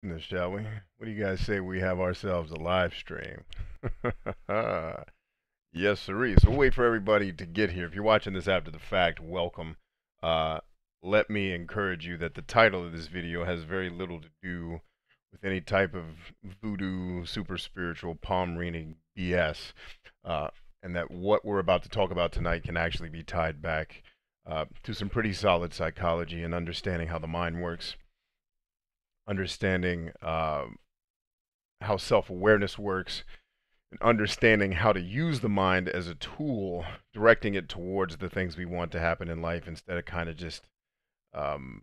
This, shall we? What do you guys say we have ourselves a live stream? Yes, sirree. So we'll wait for everybody to get here. If you're watching this after the fact, welcome. Uh, Let me encourage you that the title of this video has very little to do with any type of voodoo, super spiritual, palm reading BS, uh, and that what we're about to talk about tonight can actually be tied back to some pretty solid psychology and understanding how the mind works, understanding how self awareness works, and understanding how to use the mind as a tool, directing it towards the things we want to happen in life instead of kind of just um,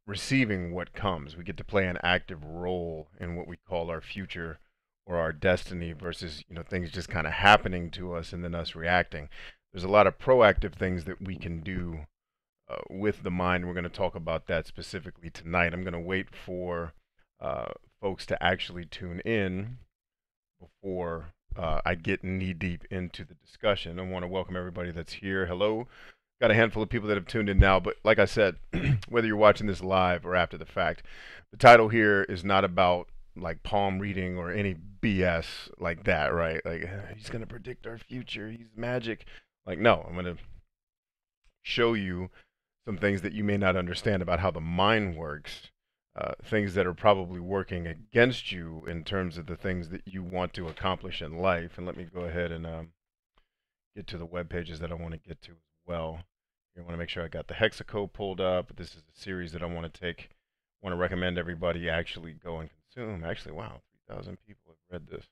receiving what comes. We get to play an active role in what we call our future or our destiny versus, things just kind of happening to us and then us reacting. There's a lot of proactive things that we can do with the mind. We're going to talk about that specifically tonight. I'm going to wait for uh, folks to actually tune in before I get knee deep into the discussion. I want to welcome everybody that's here. Hello. Got a handful of people that have tuned in now, but like I said, whether you're watching this live or after the fact, the title here is not about like palm reading or any BS like that, right? Like he's gonna predict our future. He's magic. Like no, I'm gonna show you some things that you may not understand about how the mind works, things that are probably working against you in terms of the things that you want to accomplish in life. And let me go ahead and get to the web pages that I want to get to as well. I want to make sure I got the hexacode pulled up. This is a series that I want to take. I want to recommend everybody actually go and consume. Actually, wow, 3,000 people have read this.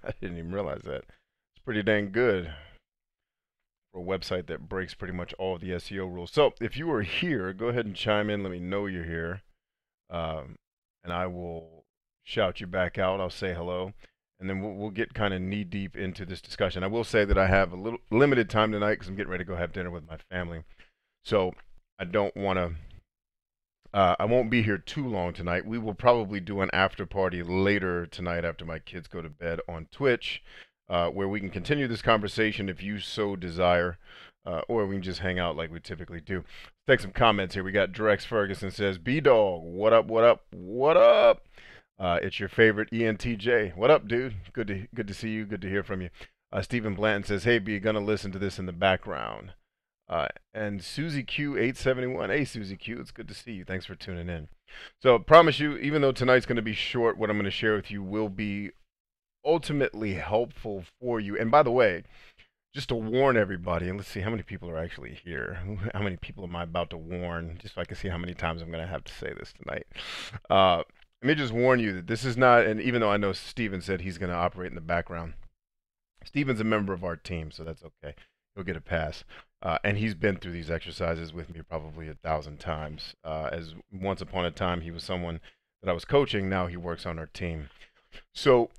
I didn't even realize that. It's pretty dang good for a website that breaks pretty much all of the SEO rules. So if you are here, go ahead and chime in. Let me know you're here, um, and I will shout you back out. I'll say hello, and then we'll get kind of knee deep into this discussion. I will say that I have a little limited time tonight because I'm getting ready to go have dinner with my family. So I don't want to. I won't be here too long tonight. We will probably do an after party later tonight after my kids go to bed on Twitch, where we can continue this conversation if you so desire, or we can just hang out like we typically do. Let's take some comments here. We got Drex Ferguson says, "B Dog, what up? What up? What up? It's your favorite ENTJ. What up, dude? Good to see you. Good to hear from you." Stephen Blanton says, "Hey, B, gonna listen to this in the background." And Susie Q871. Hey, Susie Q, it's good to see you. Thanks for tuning in. So, I promise you, even though tonight's going to be short, what I'm going to share with you will be ultimately helpful for you. And by the way, just to warn everybody, and let's see how many people are actually here. How many people am I about to warn? Just so I can see how many times I'm going to have to say this tonight. Let me just warn you that this is not, and even though I know Steven said he's going to operate in the background, Steven's a member of our team, so that's okay. He'll get a pass. And he's been through these exercises with me probably 1,000 times. As once upon a time, he was someone that I was coaching. Now he works on our team. So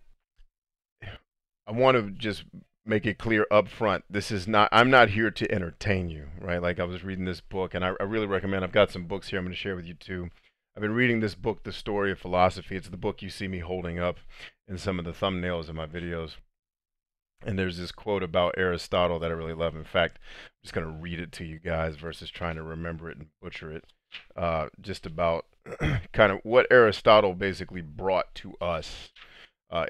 I want to just make it clear up front. This is not, I'm not here to entertain you, right? Like I was reading this book, and I really recommend, I've got some books here I'm going to share with you too. I've been reading this book, The Story of Philosophy. It's the book you see me holding up in some of the thumbnails of my videos. And there's this quote about Aristotle that I really love. In fact, I'm just going to read it to you guys versus trying to remember it and butcher it. Just about kind of what Aristotle basically brought to us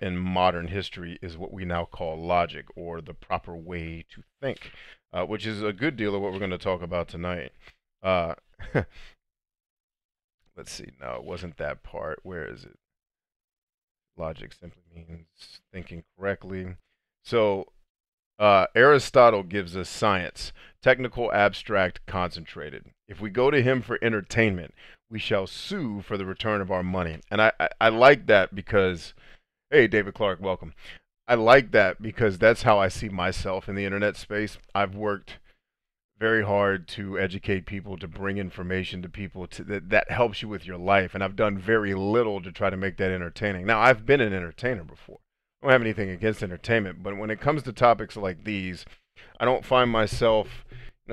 in modern history is what we now call logic, or the proper way to think, which is a good deal of what we're going to talk about tonight. Uh, let's see. No, it wasn't that part. Where is it? Logic simply means thinking correctly. So Aristotle gives us science, technical, abstract, concentrated. If we go to him for entertainment, we shall sue for the return of our money. And I like that because, hey, David Clark, welcome. I like that because that's how I see myself in the internet space. I've worked very hard to educate people, to bring information to people that helps you with your life. And I've done very little to try to make that entertaining. Now, I've been an entertainer before. I don't have anything against entertainment, but when it comes to topics like these, I don't find myself,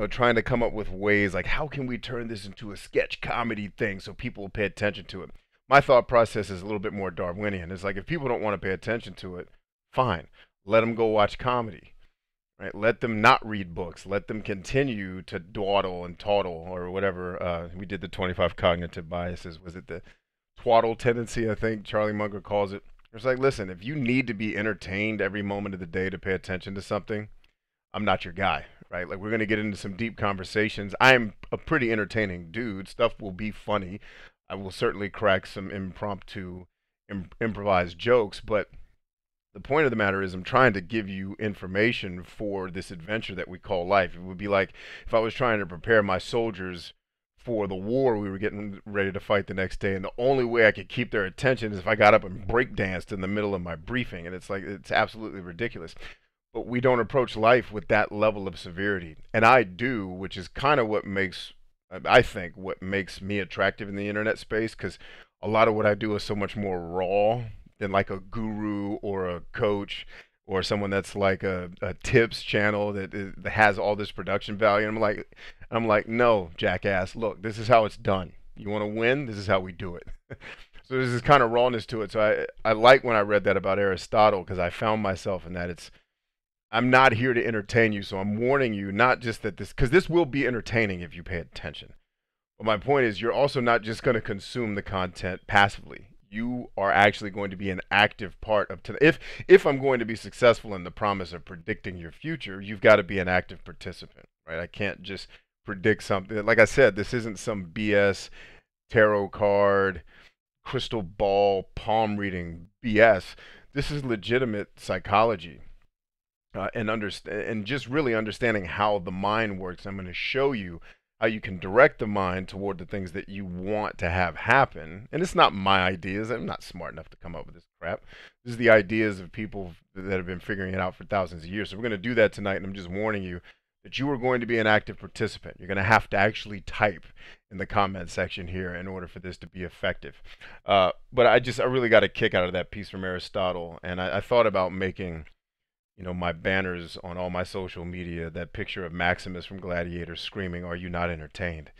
trying to come up with ways like how can we turn this into a sketch comedy thing so people will pay attention to it. My thought process is a little bit more Darwinian. It's like if people don't want to pay attention to it, fine, let them go watch comedy. Right? Let them not read books. Let them continue to dawdle and tawdle or whatever. We did the 25 cognitive biases. Was it the twaddle tendency, I think Charlie Munger calls it. It's like, listen, if you need to be entertained every moment of the day to pay attention to something, I'm not your guy, right? Like, we're going to get into some deep conversations. I'm a pretty entertaining dude. Stuff will be funny. I will certainly crack some impromptu, improvised jokes, but the point of the matter is I'm trying to give you information for this adventure that we call life. It would be like if I was trying to prepare my soldiers for the war we were getting ready to fight the next day, and the only way I could keep their attention is if I got up and break danced in the middle of my briefing. And it's like, it's absolutely ridiculous. But we don't approach life with that level of severity. And I do, which is kind of what makes, I think, what makes me attractive in the internet space, because a lot of what I do is so much more raw than like a guru or a coach or someone that's like a tips channel that has all this production value. And I'm like, no, jackass, look, this is how it's done. You want to win? This is how we do it. So there's this kind of rawness to it. So I like when I read that about Aristotle, because I found myself in that. I'm not here to entertain you, so I'm warning you, not just that this, because this will be entertaining if you pay attention. But my point is, you're also not just going to consume the content passively. You are actually going to be an active part of today. If I'm going to be successful in the promise of predicting your future, you've got to be an active participant, right? I can't just predict something. Like I said, this isn't some BS tarot card, crystal ball, palm reading BS. This is legitimate psychology. And just really understanding how the mind works. I'm going to show you how you can direct the mind toward the things that you want to have happen. And it's not my ideas. I'm not smart enough to come up with this crap. This is the ideas of people that have been figuring it out for thousands of years. So we're going to do that tonight, and I'm just warning you that you are going to be an active participant. You're going to have to actually type in the comment section here in order for this to be effective. But I really got a kick out of that piece from Aristotle, and I thought about making, my banners on all my social media, that picture of Maximus from Gladiator screaming, "Are you not entertained?"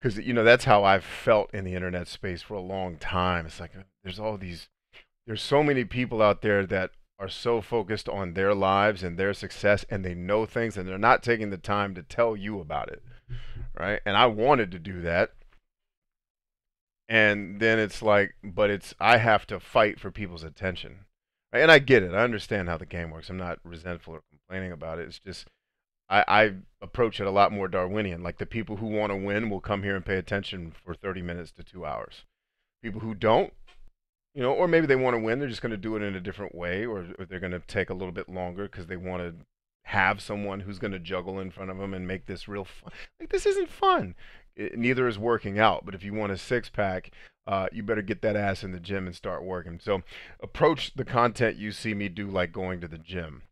Because, that's how I've felt in the internet space for a long time. It's like there's so many people out there that are so focused on their lives and their success, and they know things, and they're not taking the time to tell you about it, right? And I wanted to do that. And then it's like, but I have to fight for people's attention. And I get it. I understand how the game works. I'm not resentful or complaining about it. It's just I approach it a lot more Darwinian. Like, the people who want to win will come here and pay attention for 30 minutes to 2 hours. People who don't, or maybe they want to win, they're just going to do it in a different way, or they're going to take a little bit longer because they want to have someone who's going to juggle in front of them and make this real fun. Like, this isn't fun. Neither is working out. But if you want a six pack, you better get that ass in the gym and start working. So approach the content you see me do like going to the gym.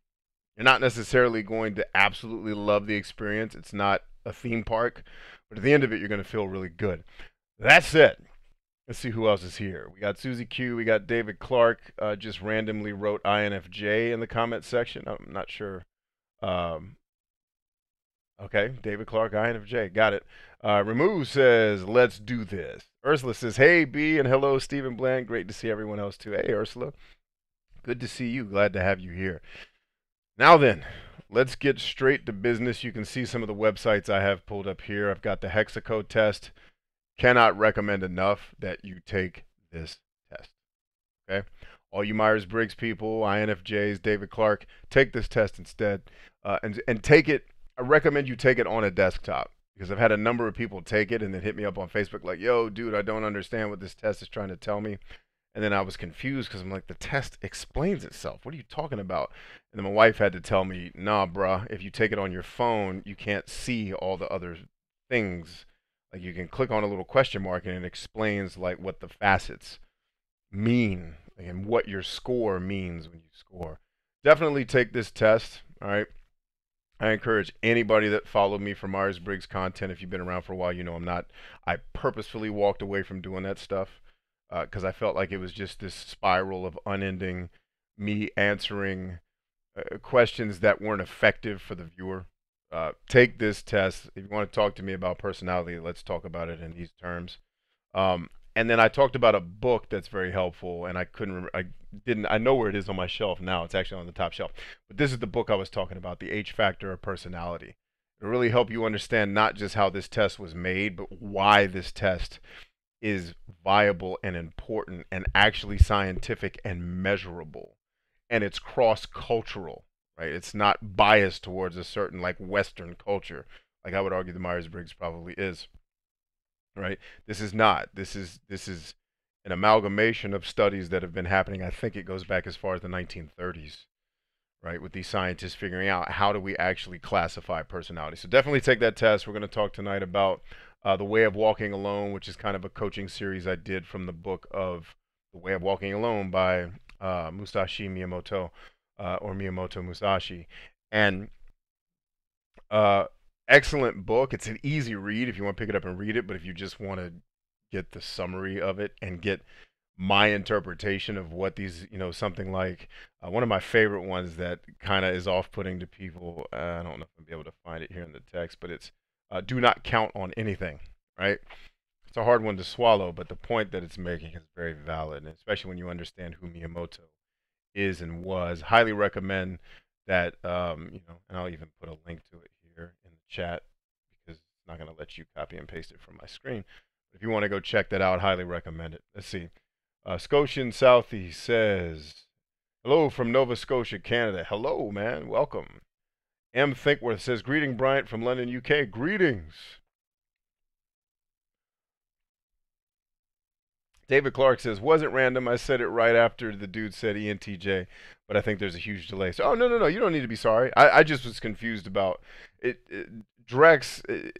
You're not necessarily going to absolutely love the experience. It's not a theme park, but at the end of it, you're going to feel really good. That's it. Let's see who else is here. We got Susie Q. We got David Clark. Just randomly wrote INFJ in the comment section. I'm not sure. Okay, David Clark, INFJ. Got it. Remove says, "Let's do this." Ursula says, "Hey, B," and hello, Stephen Bland. Great to see everyone else, too. Hey, Ursula. Good to see you. Glad to have you here. Now then, let's get straight to business. You can see some of the websites I have pulled up here. I've got the hexacode test. Cannot recommend enough that you take this test. Okay? All you Myers-Briggs people, INFJs, David Clark, take this test instead. And take it. I recommend you take it on a desktop, because I've had a number of people take it and then hit me up on Facebook like, "Yo, dude, I don't understand what this test is trying to tell me." And then I was confused because I'm like, the test explains itself. What are you talking about? And then my wife had to tell me, "Nah, bruh, if you take it on your phone, you can't see all the other things. Like, you can click on a little question mark and it explains like what the facets mean and what your score means when you score." Definitely take this test, all right? I encourage anybody that followed me for Myers-Briggs content, if you've been around for a while, I purposefully walked away from doing that stuff because I felt like it was just this spiral of unending me answering questions that weren't effective for the viewer. Take this test. If you want to talk to me about personality, let's talk about it in these terms. And then I talked about a book that's very helpful, and I couldn't remember, I know where it is on my shelf now. It's actually on the top shelf. But this is the book I was talking about, The H Factor of Personality. It'll really help you understand not just how this test was made, but why this test is viable and important and actually scientific and measurable, and it's cross-cultural, right? It's not biased towards a certain like Western culture, like I would argue the Myers-Briggs probably is, right? This is not. This is an amalgamation of studies that have been happening. I think it goes back as far as the 1930s, right? With these scientists figuring out how do we actually classify personality. So definitely take that test. We're going to talk tonight about The Way of Walking Alone, which is kind of a coaching series I did from the book of The Way of Walking Alone by Musashi Miyamoto, or Miyamoto Musashi. And uh, excellent book. It's an easy read if you want to pick it up and read it, but if you just want to get the summary of it and get my interpretation of what these, something like one of my favorite ones that kind of is off-putting to people. I don't know if I'll be able to find it here in the text, but it's do not count on anything, right? It's a hard one to swallow, but the point that it's making is very valid, and especially when you understand who Miyamoto is and was. Highly recommend that, and I'll even put a link to it here in the chat because it's not going to let you copy and paste it from my screen. But if you want to go check that out, highly recommend it. Let's see. Scotian Southeast says, hello from Nova Scotia, Canada. Hello, man. Welcome. M. Thinkworth says, greeting Bryant from London, UK. Greetings. David Clark says, wasn't random. I said it right after the dude said ENTJ, but I think there's a huge delay. So, oh, no. You don't need to be sorry. I just was confused about it. Drex,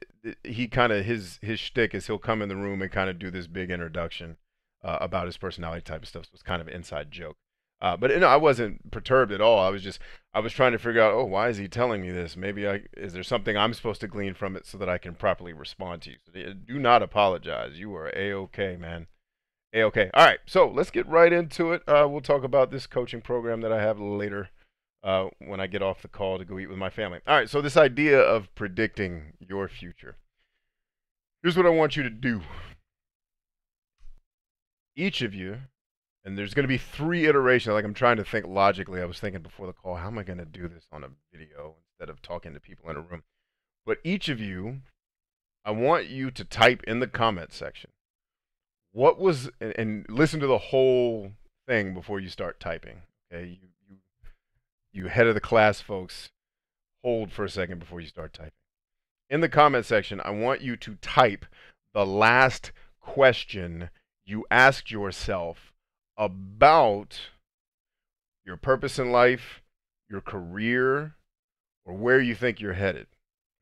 he kind of, his shtick is he'll come in the room and kind of do this big introduction about his personality type of stuff. So it's kind of an inside joke. But I wasn't perturbed at all. I was trying to figure out, oh, why is he telling me this? Maybe is there something I'm supposed to glean from it so that I can properly respond to you? So do not apologize. You are A-okay, man. A-okay. All right, so let's get right into it. We'll talk about this coaching program that I have later when I get off the call to go eat with my family. All right, so this idea of predicting your future. Here's what I want you to do. Each of you, and there's going to be 3 iterations. Like I'm trying to think logically. I was thinking before the call, how am I going to do this on a video instead of talking to people in a room? But each of you, I want you to type in the comment section. What was, and listen to the whole thing before you start typing. Okay, you head of the class folks, hold for a second before you start typing. In the comment section, I want you to type the last question you asked yourself about your purpose in life, your career, or where you think you're headed.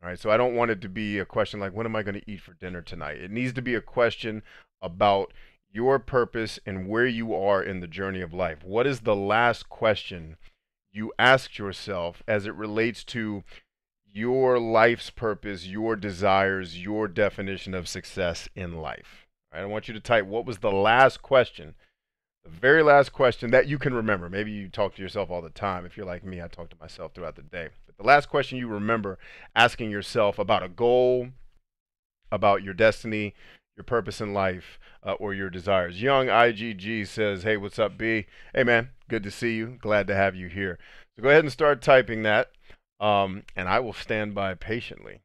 All right, so I don't want it to be a question like, what am I going to eat for dinner tonight? It needs to be a question about your purpose and where you are in the journey of life. What is the last question you asked yourself as it relates to your life's purpose, your desires, your definition of success in life? All right, I want you to type, what was the last question, the very last question that you can remember. Maybe you talk to yourself all the time. If you're like me, I talk to myself throughout the day. But the last question you remember asking yourself about a goal, about your destiny, your purpose in life, or your desires. Young IGG says, hey, what's up, B? Hey, man, good to see you. Glad to have you here. So go ahead and start typing that, and I will stand by patiently.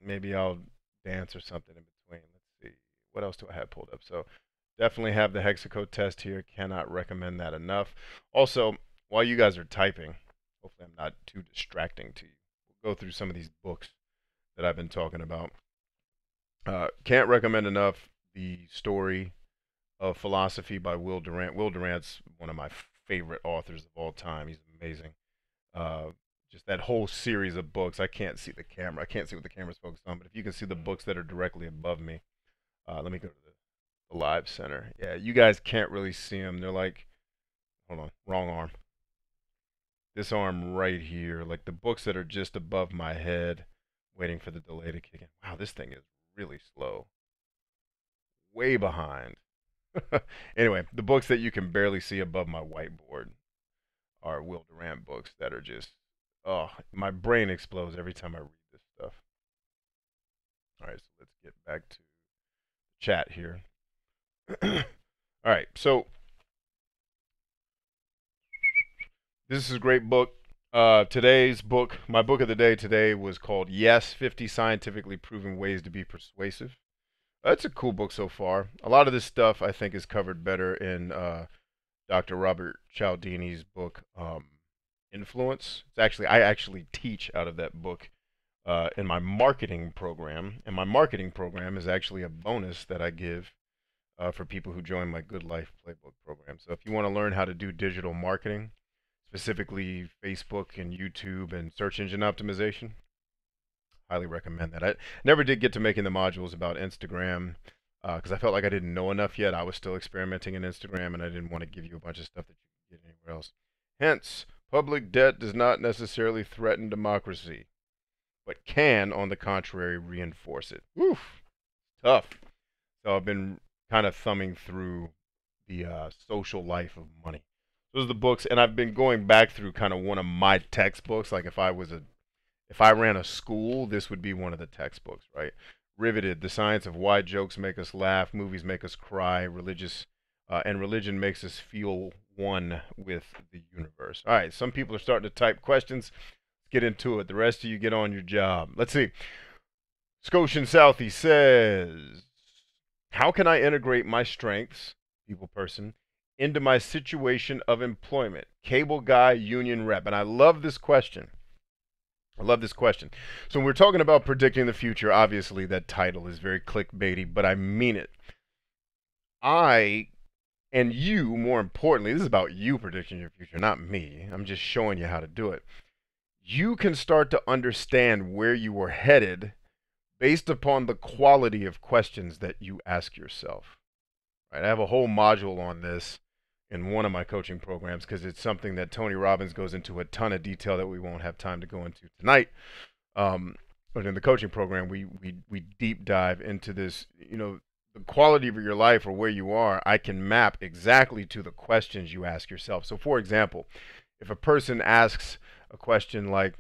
Maybe I'll dance or something in between. Let's see. What else do I have pulled up? So definitely have the hexacode test here. Cannot recommend that enough. Also, while you guys are typing, hopefully I'm not too distracting to you. We'll go through some of these books that I've been talking about. Can't recommend enough The Story of Philosophy by Will Durant. Will Durant's one of my favorite authors of all time. He's amazing. Just that whole series of books. I can't see the camera. I can't see what the camera's focused on, but if you can see the books that are directly above me, let me go to the live center. Yeah, you guys can't really see them. They're like, hold on, wrong arm. This arm right here, like the books that are just above my head, waiting for the delay to kick in. Wow, this thing is really slow. Way behind. Anyway, the books that you can barely see above my whiteboard are Will Durant books that are just, oh, my brain explodes every time I read this stuff. All right, so let's get back to chat here. All right, so this is a great book. Today's book, my book of the day today was called Yes, 50 Scientifically Proven Ways to Be Persuasive. That's a cool book so far. A lot of this stuff I think is covered better in Dr. Robert Cialdini's book, Influence. I actually teach out of that book in my marketing program, and my marketing program is actually a bonus that I give for people who join my Good Life Playbook program. So if you want to learn how to do digital marketing, specifically Facebook and YouTube and search engine optimization, highly recommend that. I never did get to making the modules about Instagram because I felt like I didn't know enough yet. I was still experimenting in Instagram, and I didn't want to give you a bunch of stuff that you can get anywhere else. Hence, public debt does not necessarily threaten democracy, but can, on the contrary, reinforce it. Oof, tough. So I've been kind of thumbing through the social life of money. Those are the books, and I've been going back through kind of one of my textbooks. Like if I ran a school, this would be one of the textbooks, right? Riveted: The Science of Why Jokes Make Us Laugh, Movies Make Us Cry, and Religion Makes Us Feel One with the Universe. All right, some people are starting to type questions. Let's get into it. The rest of you get on your job. Let's see. Scotian Southie says, how can I integrate my strengths, people person, into my situation of employment? Cable guy, union rep. And I love this question. So when we're talking about predicting the future, obviously that title is very clickbaity, but I mean it. I and you, more importantly, this is about you predicting your future, not me. I'm just showing you how to do it. You can start to understand where you are headed based upon the quality of questions that you ask yourself. Right? I have a whole module on this in one of my coaching programs because it's something that Tony Robbins goes into a ton of detail that we won't have time to go into tonight. But in the coaching program, we deep dive into this. You know, the quality of your life or where you are, I can map exactly to the questions you ask yourself. So, for example, if a person asks a question like,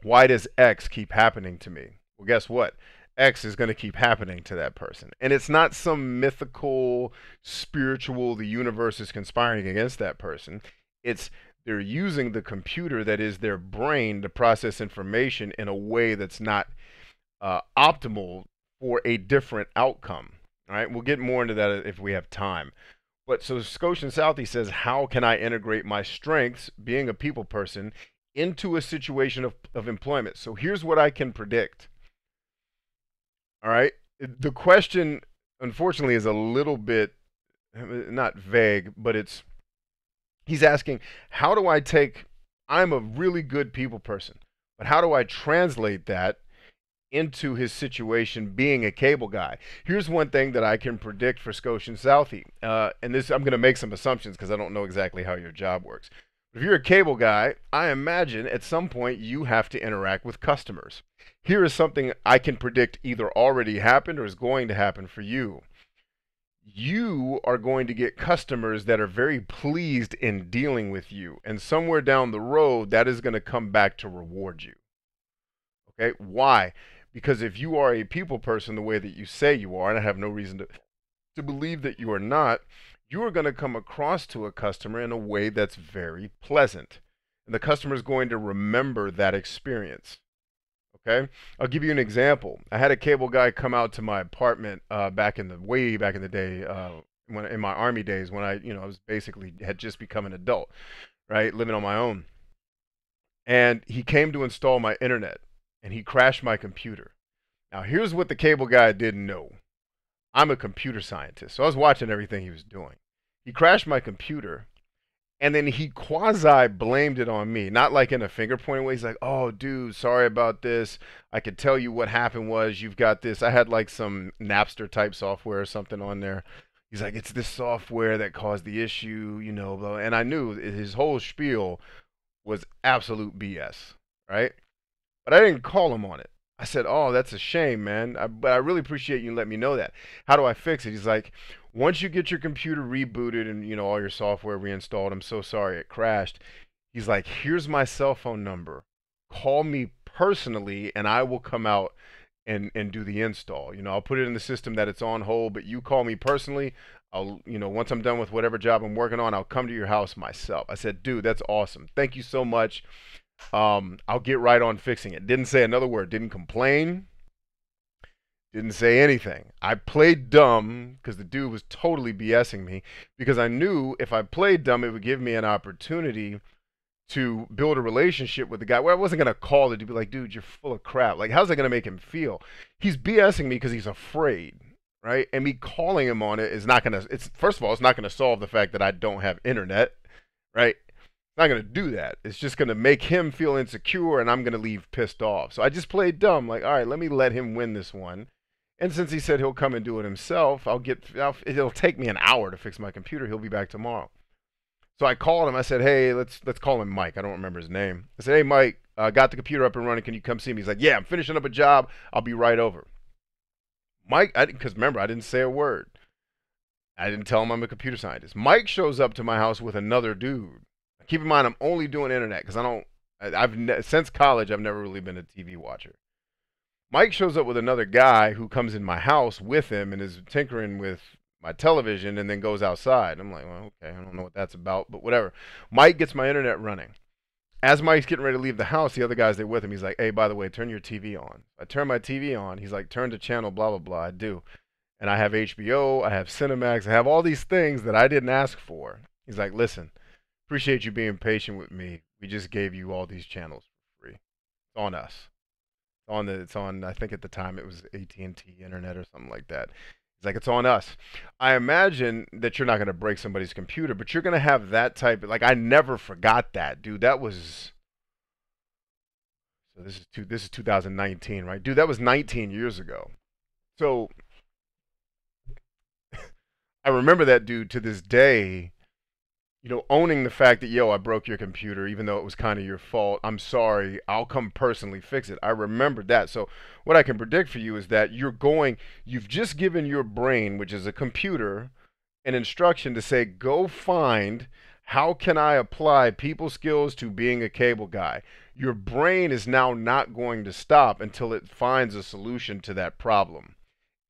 "Why does X keep happening to me?" Well, guess what? X is going to keep happening to that person. And it's not some mythical, spiritual, the universe is conspiring against that person. It's they're using the computer that is their brain to process information in a way that's not optimal for a different outcome. All right, we'll get more into that if we have time. But so Scotian Southie says, how can I integrate my strengths, being a people person, into a situation of employment? So here's what I can predict. All right. The question, unfortunately, is a little bit not vague, but he's asking, how do I take, I'm a really good people person, but how do I translate that into his situation being a cable guy? Here's one thing that I can predict for Scotian Southie. And this, I'm going to make some assumptions because I don't know exactly how your job works. If you're a cable guy, I imagine at some point you have to interact with customers. Here is something I can predict either already happened or is going to happen for you. You are going to get customers that are very pleased in dealing with you. And somewhere down the road, that is going to come back to reward you. Okay? Why? Because if you are a people person the way that you say you are, and I have no reason to believe that you are not, you are going to come across to a customer in a way that's very pleasant. And the customer is going to remember that experience. Okay? I'll give you an example. I had a cable guy come out to my apartment way back in the day, when in my Army days when I was basically had just become an adult, right? Living on my own. And he came to install my internet and he crashed my computer. Now, here's what the cable guy didn't know. I'm a computer scientist, so I was watching everything he was doing. He crashed my computer, and then he quasi blamed it on me. Not like in a finger pointing way. He's like, "Oh, dude, sorry about this. I could tell you what happened was you've got this." I had like some Napster type software or something on there. He's like, "It's this software that caused the issue, blah." And I knew his whole spiel was absolute BS, right? But I didn't call him on it. I said, "Oh, that's a shame, man. But I really appreciate you letting me know that. How do I fix it?" He's like, "Once you get your computer rebooted and all your software reinstalled, I'm so sorry it crashed." He's like, "Here's my cell phone number. Call me personally, and I will come out and do the install. I'll put it in the system that it's on hold, but you call me personally. I'll, once I'm done with whatever job I'm working on, I'll come to your house myself." I said, "Dude, that's awesome. Thank you so much. I'll get right on fixing it." Didn't say another word. Didn't complain. Didn't say anything. I played dumb because the dude was totally BSing me because I knew if I played dumb, it would give me an opportunity to build a relationship with the guy where I wasn't going to call it to be like, dude, you're full of crap. Like, how's that going to make him feel? He's BSing me because he's afraid, right? And me calling him on it is not going to, it's, first of all, it's not going to solve the fact that I don't have internet, right? It's not going to do that. It's just going to make him feel insecure and I'm going to leave pissed off. So I just played dumb. Like, all right, let me let him win this one. And since he said he'll come and do it himself, it'll take me an hour to fix my computer. He'll be back tomorrow. So I called him. I said, "Hey, let's call him Mike. I don't remember his name." I said, "Hey, Mike, got the computer up and running. Can you come see me?" He's like, "Yeah, I'm finishing up a job. I'll be right over." Mike, because remember, I didn't say a word. I didn't tell him I'm a computer scientist. Mike shows up to my house with another dude. Keep in mind, I'm only doing internet because I don't. Since college, I've never really been a TV watcher. Mike shows up with another guy who comes in my house with him and is tinkering with my television and then goes outside. I'm like, well, okay, I don't know what that's about, but whatever. Mike gets my internet running. As Mike's getting ready to leave the house, the other guys there with him, he's like, hey, by the way, turn your TV on. I turn my TV on. He's like, turn to channel blah, blah, blah. I do. And I have HBO, I have Cinemax, I have all these things that I didn't ask for. He's like, listen, appreciate you being patient with me. We just gave you all these channels for free. It's on us. It's on I think at the time it was AT&T internet or something like that. It's like it's on us. I imagine that you're not going to break somebody's computer, but you're going to have that type of, like, I never forgot that, dude. That was, so this is 2019, right? Dude, that was 19 years ago. So I remember that dude to this day, owning the fact that, yo, I broke your computer, even though it was kind of your fault. I'm sorry. I'll come personally fix it. I remembered that. So what I can predict for you is that you've just given your brain, which is a computer, an instruction to say, go find how can I apply people skills to being a cable guy. Your brain is now not going to stop until it finds a solution to that problem.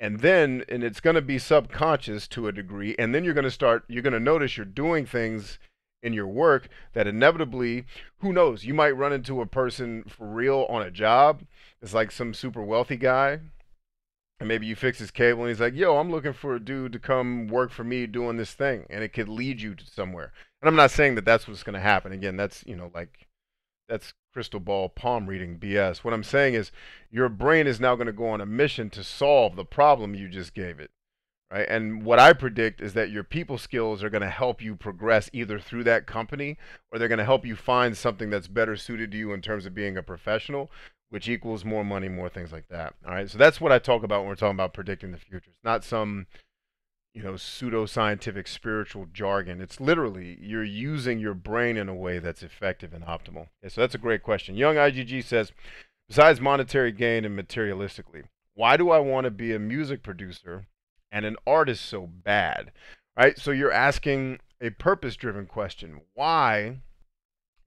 And it's going to be subconscious to a degree, and then you're going to notice you're doing things in your work that inevitably, who knows, you might run into a person for real on a job. It's like some super wealthy guy, and maybe you fix his cable and he's like, yo, I'm looking for a dude to come work for me doing this thing, and it could lead you to somewhere. And I'm not saying that that's what's going to happen. Again, that's crystal ball palm reading BS. What I'm saying is your brain is now going to go on a mission to solve the problem you just gave it, right? And what I predict is that your people skills are going to help you progress either through that company, or they're going to help you find something that's better suited to you in terms of being a professional, which equals more money, more things like that. All right. So that's what I talk about when we're talking about predicting the future. It's not some pseudo-scientific spiritual jargon. It's literally you're using your brain in a way that's effective and optimal. Okay, so that's a great question. Young IGG says, besides monetary gain and materialistically, why do I want to be a music producer and an artist so bad? Right? So you're asking a purpose-driven question. Why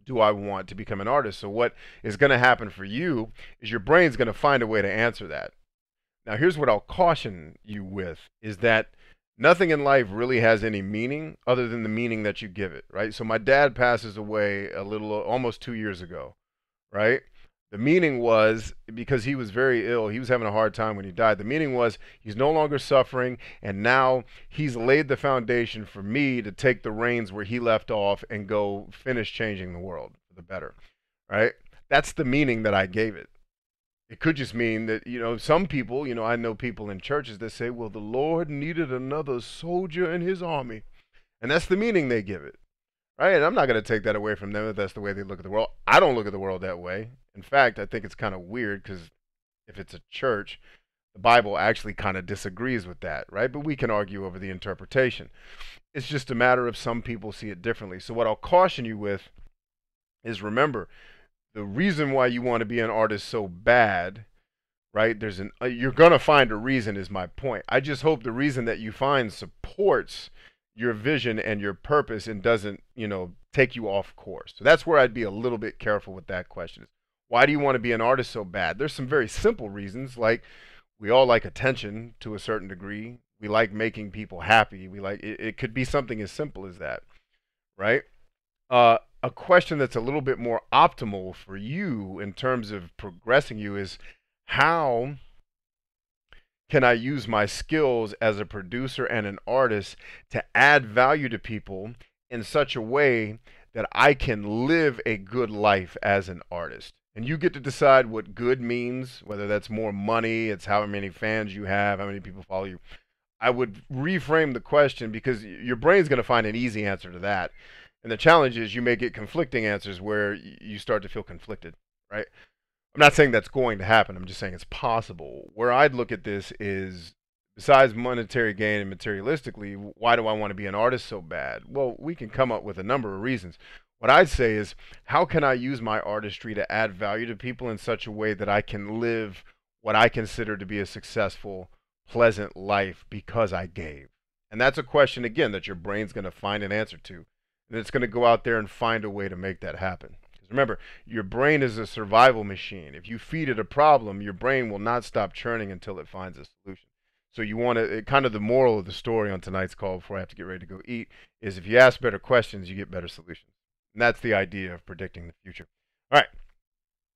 do I want to become an artist? So what is going to happen for you is your brain's going to find a way to answer that. Now, here's what I'll caution you with is that nothing in life really has any meaning other than the meaning that you give it, right? So my dad passes away almost 2 years ago, right? The meaning was because he was very ill. He was having a hard time when he died. The meaning was he's no longer suffering, and now he's laid the foundation for me to take the reins where he left off and go finish changing the world for the better, right? That's the meaning that I gave it. It could just mean that, some people, I know people in churches that say, well, the Lord needed another soldier in his army. And that's the meaning they give it, right? And I'm not going to take that away from them if that's the way they look at the world. I don't look at the world that way. In fact, I think it's kind of weird because if it's a church, the Bible actually kind of disagrees with that, right? But we can argue over the interpretation. It's just a matter of some people see it differently. So what I'll caution you with is remember, the reason why you want to be an artist so bad, right? You're gonna find a reason, is my point. I just hope the reason that you find supports your vision and your purpose and doesn't, take you off course. So that's where I'd be a little bit careful with that question. Why do you want to be an artist so bad? There's some very simple reasons, like we all like attention to a certain degree. We like making people happy. It could be something as simple as that, right? A question that's a little bit more optimal for you in terms of progressing you is how can I use my skills as a producer and an artist to add value to people in such a way that I can live a good life as an artist? And you get to decide what good means, whether that's more money, it's how many fans you have, how many people follow you. I would reframe the question because your brain's going to find an easy answer to that. And the challenge is you may get conflicting answers where you start to feel conflicted, right? I'm not saying that's going to happen. I'm just saying it's possible. Where I'd look at this is besides monetary gain and materialistically, why do I want to be an artist so bad? Well, we can come up with a number of reasons. What I'd say is, how can I use my artistry to add value to people in such a way that I can live what I consider to be a successful, pleasant life because I gave? And that's a question, again, that your brain's going to find an answer to. And it's going to go out there and find a way to make that happen. Remember, your brain is a survival machine. If you feed it a problem, your brain will not stop churning until it finds a solution. So you want to, kind of the moral of the story on tonight's call before I have to get ready to go eat, is if you ask better questions, you get better solutions. And that's the idea of predicting the future. All right.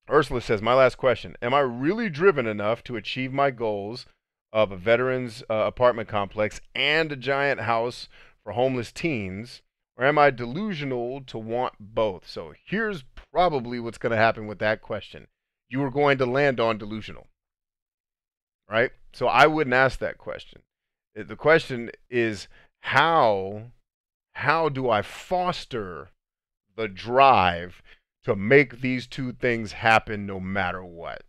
Ursula says, my last question. Am I really driven enough to achieve my goals of a veterans apartment complex and a giant house for homeless teens? Or am I delusional to want both? So here's probably what's going to happen with that question. You are going to land on delusional, right? So I wouldn't ask that question. The question is how do I foster the drive to make these two things happen no matter what?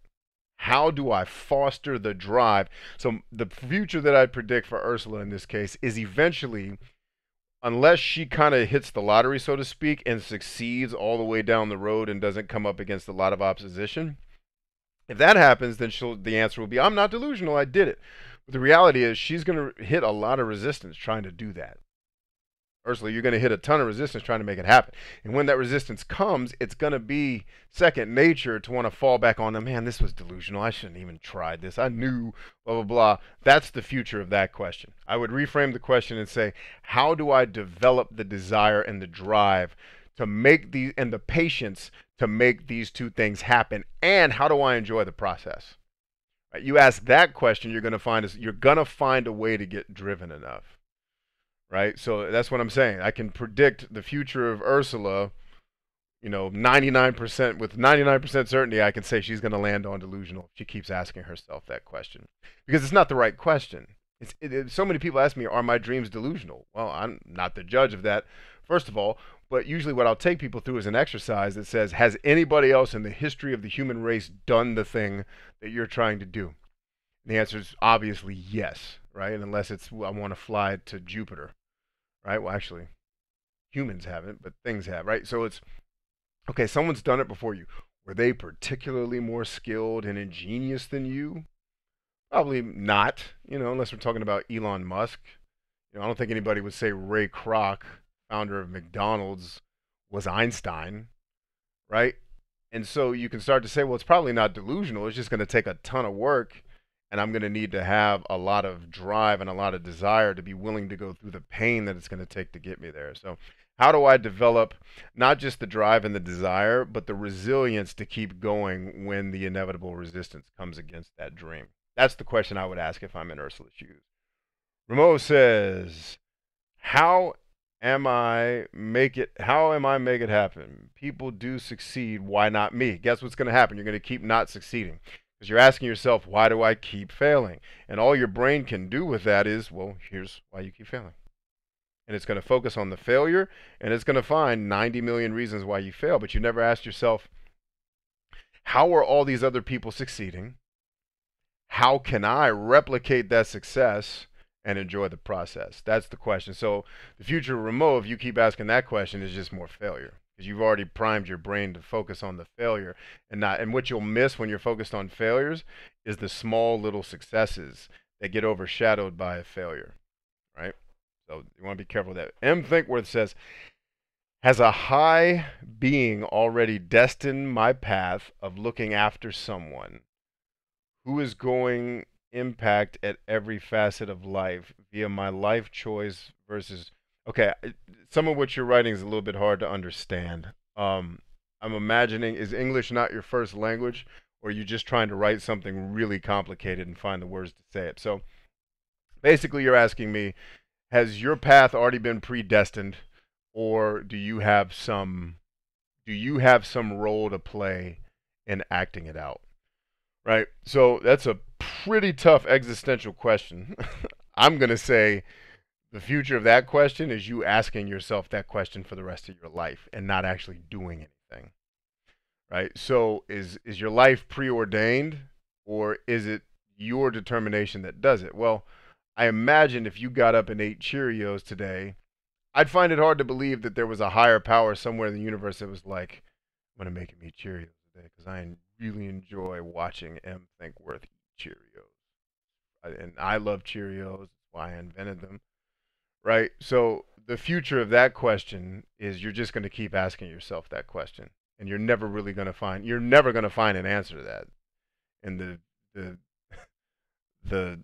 How do I foster the drive? So the future that I predict for Ursula in this case is eventually, unless she kind of hits the lottery, so to speak, and succeeds all the way down the road and doesn't come up against a lot of opposition, if that happens, then the answer will be, I'm not delusional, I did it. But the reality is she's going to hit a lot of resistance trying to do that. Ursula, you're going to hit a ton of resistance trying to make it happen. And when that resistance comes, it's going to be second nature to want to fall back on them. Man, this was delusional. I shouldn't even tried this. I knew, blah, blah, blah. That's the future of that question. I would reframe the question and say, how do I develop the desire and the drive to make these, and the patience to make these two things happen? And how do I enjoy the process? Right? You ask that question, you're going to find a way to get driven enough. Right? So that's what I'm saying. I can predict the future of Ursula, 99%, with 99% certainty. I can say she's going to land on delusional if she keeps asking herself that question. Because it's not the right question. So many people ask me, are my dreams delusional? Well, I'm not the judge of that, first of all. But usually what I'll take people through is an exercise that says, has anybody else in the history of the human race done the thing that you're trying to do? And the answer is obviously yes, right? And unless it's, I want to fly to Jupiter. Right? Well, actually, humans haven't, but things have, right? So it's, okay, someone's done it before you. Were they particularly more skilled and ingenious than you? Probably not, unless we're talking about Elon Musk. I don't think anybody would say Ray Kroc, founder of McDonald's, was Einstein, right? And so you can start to say, well, it's probably not delusional. It's just going to take a ton of work, and I'm going to need to have a lot of drive and a lot of desire to be willing to go through the pain that it's going to take to get me there. So how do I develop not just the drive and the desire, but the resilience to keep going when the inevitable resistance comes against that dream? That's the question I would ask if I'm in Ursula's shoes. Ramo says, how am I make it happen? People do succeed. Why not me? Guess what's going to happen? You're going to keep not succeeding. Because you're asking yourself, why do I keep failing? And all your brain can do with that is, well, here's why you keep failing. And it's going to focus on the failure, and it's going to find 90 million reasons why you fail. But you never asked yourself, how are all these other people succeeding? How can I replicate that success and enjoy the process? That's the question. So the future of Ramo, if you keep asking that question, is just more failure. Because you've already primed your brain to focus on the failure, and what you'll miss when you're focused on failures is the small little successes that get overshadowed by a failure, right? So you want to be careful of that. M. Thinkworth says, has a high being already destined my path of looking after someone who is going impact at every facet of life via my life choice versus, okay, some of what you're writing is a little bit hard to understand. I'm imagining, is English not your first language, or are you just trying to write something really complicated and find the words to say it? So basically, you're asking me, has your path already been predestined, or do you have some role to play in acting it out? Right? So that's a pretty tough existential question. I'm going to say the future of that question is you asking yourself that question for the rest of your life and not actually doing anything. Right? So is your life preordained, or is it your determination that does it? Well, I imagine if you got up and ate Cheerios today, I'd find it hard to believe that there was a higher power somewhere in the universe that was like, I'm going to make him eat Cheerios today because I really enjoy watching M. Thinkworth eat Cheerios. And I love Cheerios. That's why I invented them. Right? So the future of that question is you're just going to keep asking yourself that question. And you're never going to find an answer to that. And the, the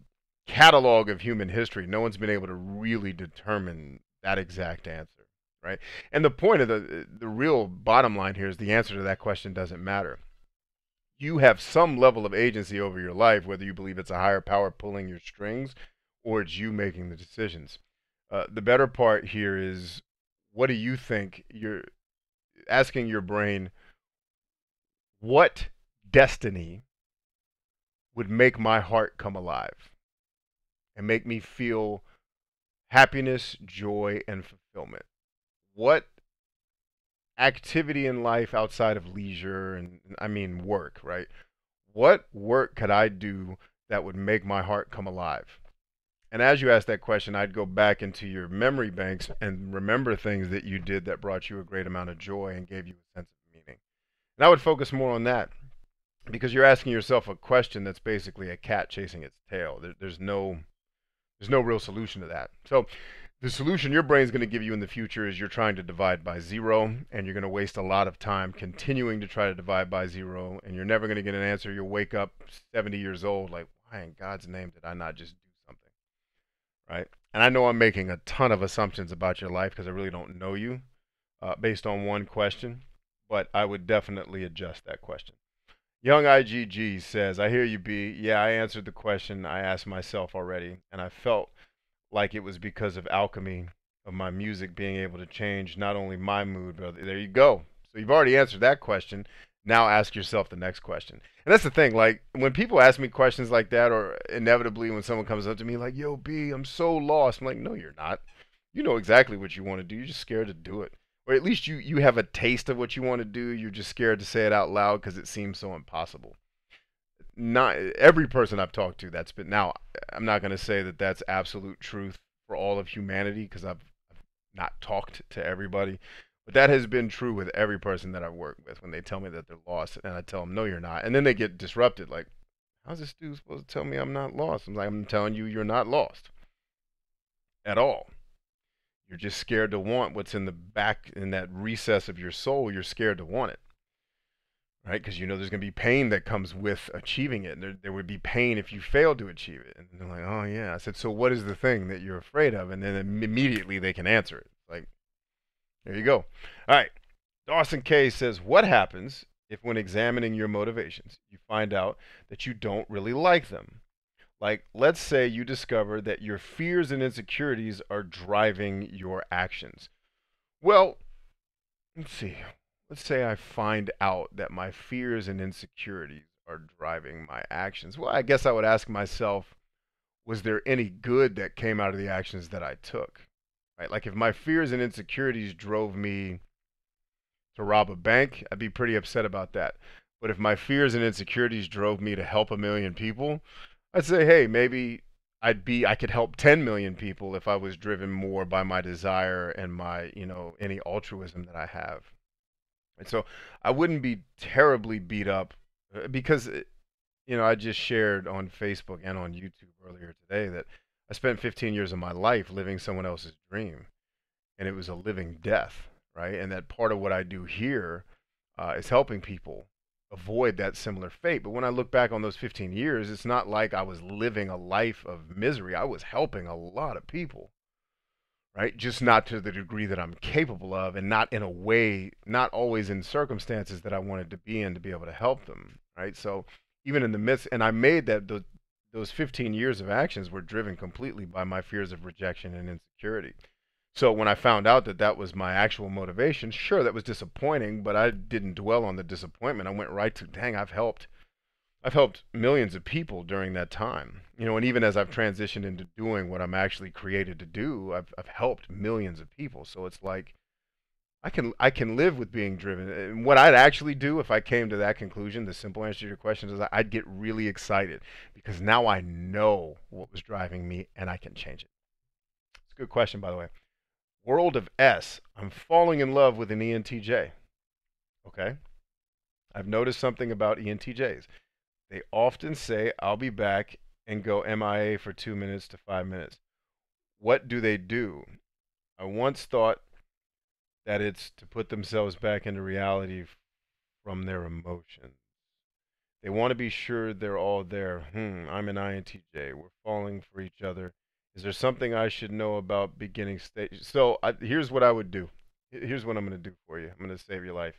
catalog of human history, no one's been able to really determine that exact answer, right? And the point of the real bottom line here is the answer to that question doesn't matter. You have some level of agency over your life, whether you believe it's a higher power pulling your strings or it's you making the decisions. The better part here is, what do you think? You're asking your brain, what destiny would make my heart come alive and make me feel happiness, joy, and fulfillment? What activity in life outside of leisure, and I mean work, right? What work could I do that would make my heart come alive? And as you ask that question, I'd go back into your memory banks and remember things that you did that brought you a great amount of joy and gave you a sense of meaning. And I would focus more on that, because you're asking yourself a question that's basically a cat chasing its tail. There's no real solution to that. So the solution your brain's going to give you in the future is you're trying to divide by zero, and you're going to waste a lot of time continuing to try to divide by zero, and you're never going to get an answer. You'll wake up 70 years old like, why in God's name did I not just do something? Right? And I know I'm making a ton of assumptions about your life because I really don't know you based on one question, but I would definitely adjust that question. Young IGG says, I hear you, B. Yeah, I answered the question I asked myself already, and I felt like it was because of alchemy of my music being able to change not only my mood, but there you go. So you've already answered that question. Now ask yourself the next question. And that's the thing, like when people ask me questions like that, or inevitably when someone comes up to me like, yo, B, I'm so lost. I'm like, no, you're not. You know exactly what you want to do. You're just scared to do it. Or at least you have a taste of what you want to do. You're just scared to say it out loud because it seems so impossible. Not every person I've talked to that's been, now I'm not going to say that that's absolute truth for all of humanity because I've not talked to everybody, but that has been true with every person that I've worked with when they tell me that they're lost, and I tell them no you're not, and then they get disrupted like, how's this dude supposed to tell me I'm not lost? I'm like, I'm telling you, you're not lost at all. You're just scared to want what's in the back, in that recess of your soul. You're scared to want it, right? Because you know there's going to be pain that comes with achieving it. There would be pain if you failed to achieve it. And they're like, oh, yeah. I said, so what is the thing that you're afraid of? And then immediately they can answer it. Like, there you go. All right. Dawson K says, what happens if when examining your motivations, you find out that you don't really like them? Like, let's say you discover that your fears and insecurities are driving your actions. Well, let's see. Let's say I find out that my fears and insecurities are driving my actions. Well, I guess I would ask myself, was there any good that came out of the actions that I took? Right? Like if my fears and insecurities drove me to rob a bank, I'd be pretty upset about that. But if my fears and insecurities drove me to help a million people, I'd say, hey, maybe I could help 10 million people if I was driven more by my desire and my, any altruism that I have. And so I wouldn't be terribly beat up because, I just shared on Facebook and on YouTube earlier today that I spent 15 years of my life living someone else's dream, and it was a living death, right? And that part of what I do here is helping people avoid that similar fate. But when I look back on those 15 years, it's not like I was living a life of misery. I was helping a lot of people, right? Just not to the degree that I'm capable of, and not in a way, not always in circumstances that I wanted to be in to be able to help them, right? So even in the midst, and I made that those 15 years of actions were driven completely by my fears of rejection and insecurity. So when I found out that that was my actual motivation, sure, that was disappointing, but I didn't dwell on the disappointment. I went right to, dang, I've helped millions of people during that time. You know, and even as I've transitioned into doing what I'm actually created to do, I've helped millions of people. So it's like I can live with being driven. And what I'd actually do if I came to that conclusion, the simple answer to your question is I'd get really excited because now I know what was driving me and I can change it. It's a good question, by the way. World of S. I'm falling in love with an ENTJ. Okay. I've noticed something about ENTJs. They often say, I'll be back and go MIA for 2 minutes to 5 minutes. What do they do? I once thought that it's to put themselves back into reality from their emotions. They want to be sure they're all there. I'm an INTJ. We're falling for each other. Is there something I should know about beginning stage? So here's what I would do. Here's what I'm going to do for you. I'm going to save your life.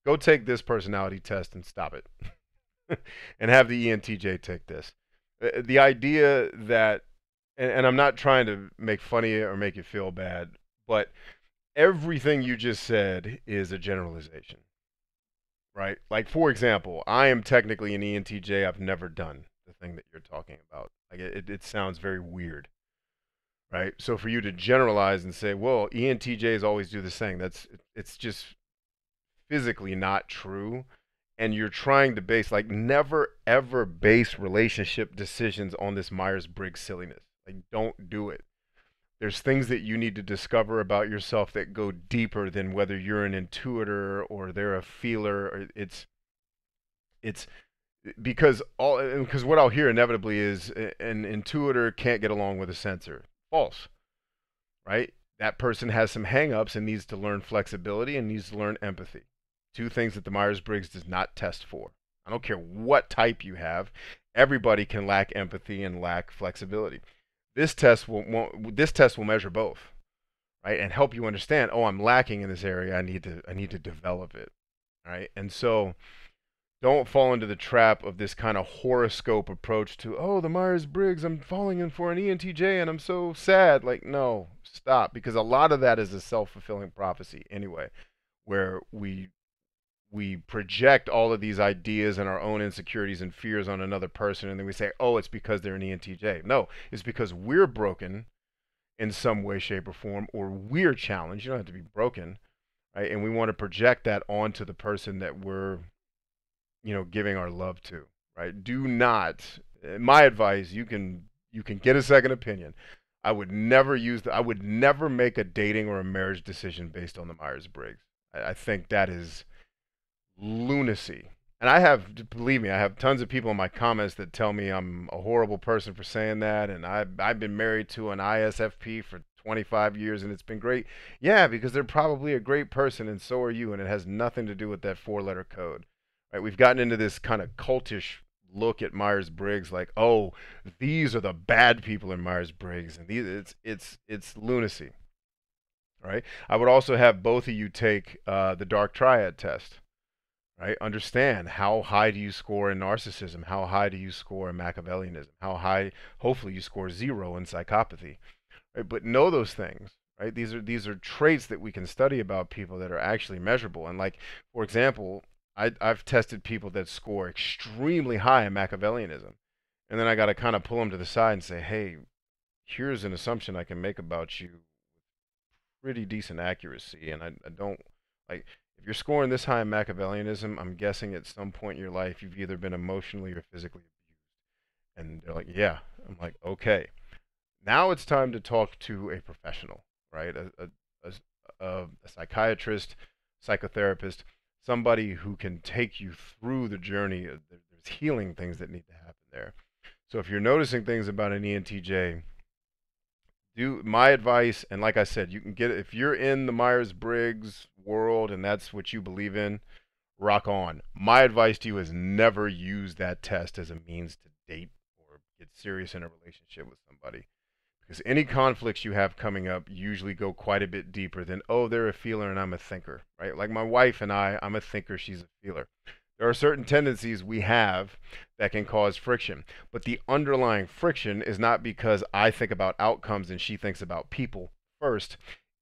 Go take this personality test and stop it. And have the ENTJ take this. The idea that, and I'm not trying to make funny or make you feel bad, but everything you just said is a generalization, right? Like, for example, I am technically an ENTJ. I've never done the thing that you're talking about. Like, it sounds very weird, right? So for you to generalize and say, well, ENTJs always do this thing, it's just physically not true. And you're trying to base, like, never ever base relationship decisions on this Myers-Briggs silliness. Like, don't do it. There's things that you need to discover about yourself that go deeper than whether you're an intuitor or they're a feeler. Or it's because what I'll hear inevitably is an intuitor can't get along with a sensor. False, right? That person has some hangups and needs to learn flexibility and needs to learn empathy. Two things that the Myers-Briggs does not test for. I don't care what type you have. Everybody can lack empathy and lack flexibility. This test will measure both, right, and help you understand. Oh, I'm lacking in this area. I need to develop it, right? And so don't fall into the trap of this kind of horoscope approach to, oh, the Myers-Briggs, I'm falling in for an ENTJ and I'm so sad. Like, no, stop, because a lot of that is a self-fulfilling prophecy anyway, where we project all of these ideas and our own insecurities and fears on another person, and then we say, oh, it's because they're an ENTJ. No, it's because we're broken in some way, shape, or form, or we're challenged. You don't have to be broken, right? And we want to project that onto the person that we're, giving our love to, right? Do not. My advice: you can get a second opinion. I would never make a dating or a marriage decision based on the Myers-Briggs. I think that is lunacy. And believe me, I have tons of people in my comments that tell me I'm a horrible person for saying that. And I've been married to an ISFP for 25 years and it's been great. Yeah, because they're probably a great person and so are you. And it has nothing to do with that 4-letter code. Right? We've gotten into this kind of cultish look at Myers-Briggs, like, oh, these are the bad people in Myers-Briggs. And it's lunacy. Right? I would also have both of you take the dark triad test. Right? Understand, how high do you score in narcissism? How high do you score in Machiavellianism? How high, hopefully, you score 0 in psychopathy. Right? But know those things. Right? These are traits that we can study about people that are actually measurable. And, like, for example, I've tested people that score extremely high in Machiavellianism, and then I got to kind of pull them to the side and say, hey, here's an assumption I can make about you pretty decent accuracy, and I don't, like, if you're scoring this high in Machiavellianism, I'm guessing at some point in your life you've either been emotionally or physically abused. And they're like, yeah. I'm like, okay. Now it's time to talk to a professional, right? A psychiatrist, psychotherapist, somebody who can take you through the journey. There's healing things that need to happen there. So if you're noticing things about an ENTJ, do my advice, and like I said, you can get it if you're in the Myers-Briggs world and that's what you believe in, rock on. My advice to you is never use that test as a means to date or get serious in a relationship with somebody, because any conflicts you have coming up usually go quite a bit deeper than, oh, they're a feeler and I'm a thinker, right? Like my wife and I'm a thinker, she's a feeler. There are certain tendencies we have that can cause friction, but the underlying friction is not because I think about outcomes and she thinks about people first.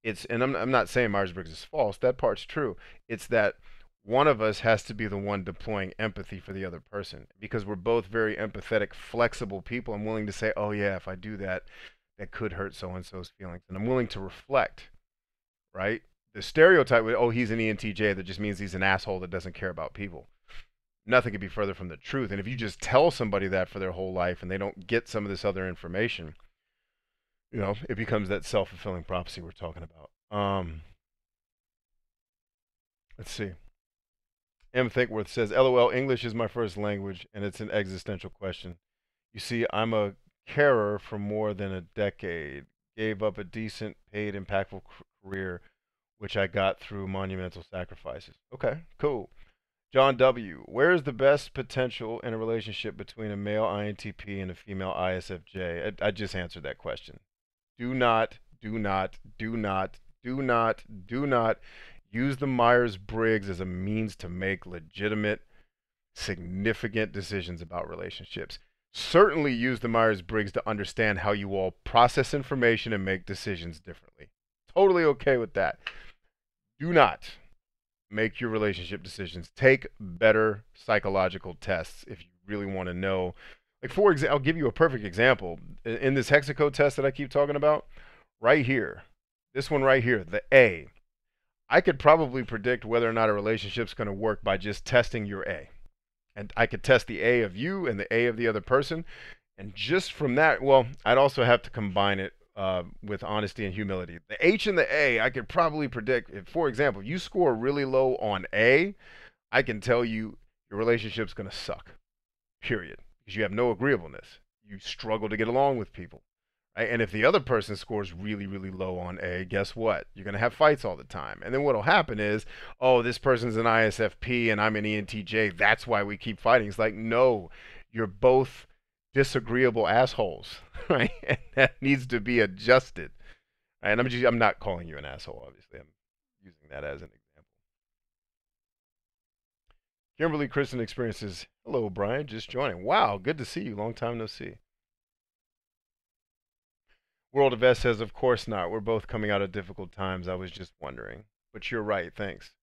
And I'm not saying Myers-Briggs is false. That part's true. It's that one of us has to be the one deploying empathy for the other person because we're both very empathetic, flexible people. I'm willing to say, oh, yeah, if I do that, that could hurt so and so's feelings. And I'm willing to reflect, right? The stereotype with, oh, he's an ENTJ, that just means he's an asshole that doesn't care about people. Nothing could be further from the truth. And if you just tell somebody that for their whole life and they don't get some of this other information, it becomes that self-fulfilling prophecy we're talking about. Let's see. M. Thinkworth says, LOL, English is my first language, and it's an existential question. You see, I'm a carer for more than a decade. Gave up a decent, paid, impactful career, which I got through monumental sacrifices. Okay, cool. John W. Where is the best potential in a relationship between a male INTP and a female ISFJ? I just answered that question. Do not, do not, do not, do not, do not use the Myers-Briggs as a means to make legitimate, significant decisions about relationships. Certainly use the Myers-Briggs to understand how you all process information and make decisions differently. Totally okay with that. Do not make your relationship decisions. Take better psychological tests if you really want to know. Like, for example, I'll give you a perfect example. In this hexacode test that I keep talking about, right here, this one right here, the A, I could probably predict whether or not a relationship's going to work by just testing your A. And I could test the A of you and the A of the other person. And just from that, well, I'd also have to combine it with honesty and humility. The H and the A, I could probably predict. If, for example, if you score really low on A, I can tell you your relationship's going to suck, period. Because you have no agreeableness. You struggle to get along with people. Right? And if the other person scores really, really low on A, guess what? You're going to have fights all the time. And then what will happen is, oh, this person's an ISFP and I'm an ENTJ. That's why we keep fighting. It's like, no, you're both disagreeable assholes, right? And that needs to be adjusted. And I'm not calling you an asshole, obviously. I'm using that as an example. Kimberly Kristen experiences. Hello, Brian, just joining. Wow, good to see you. Long time no see. World of S says, of course not. We're both coming out of difficult times. I was just wondering. But you're right. Thanks.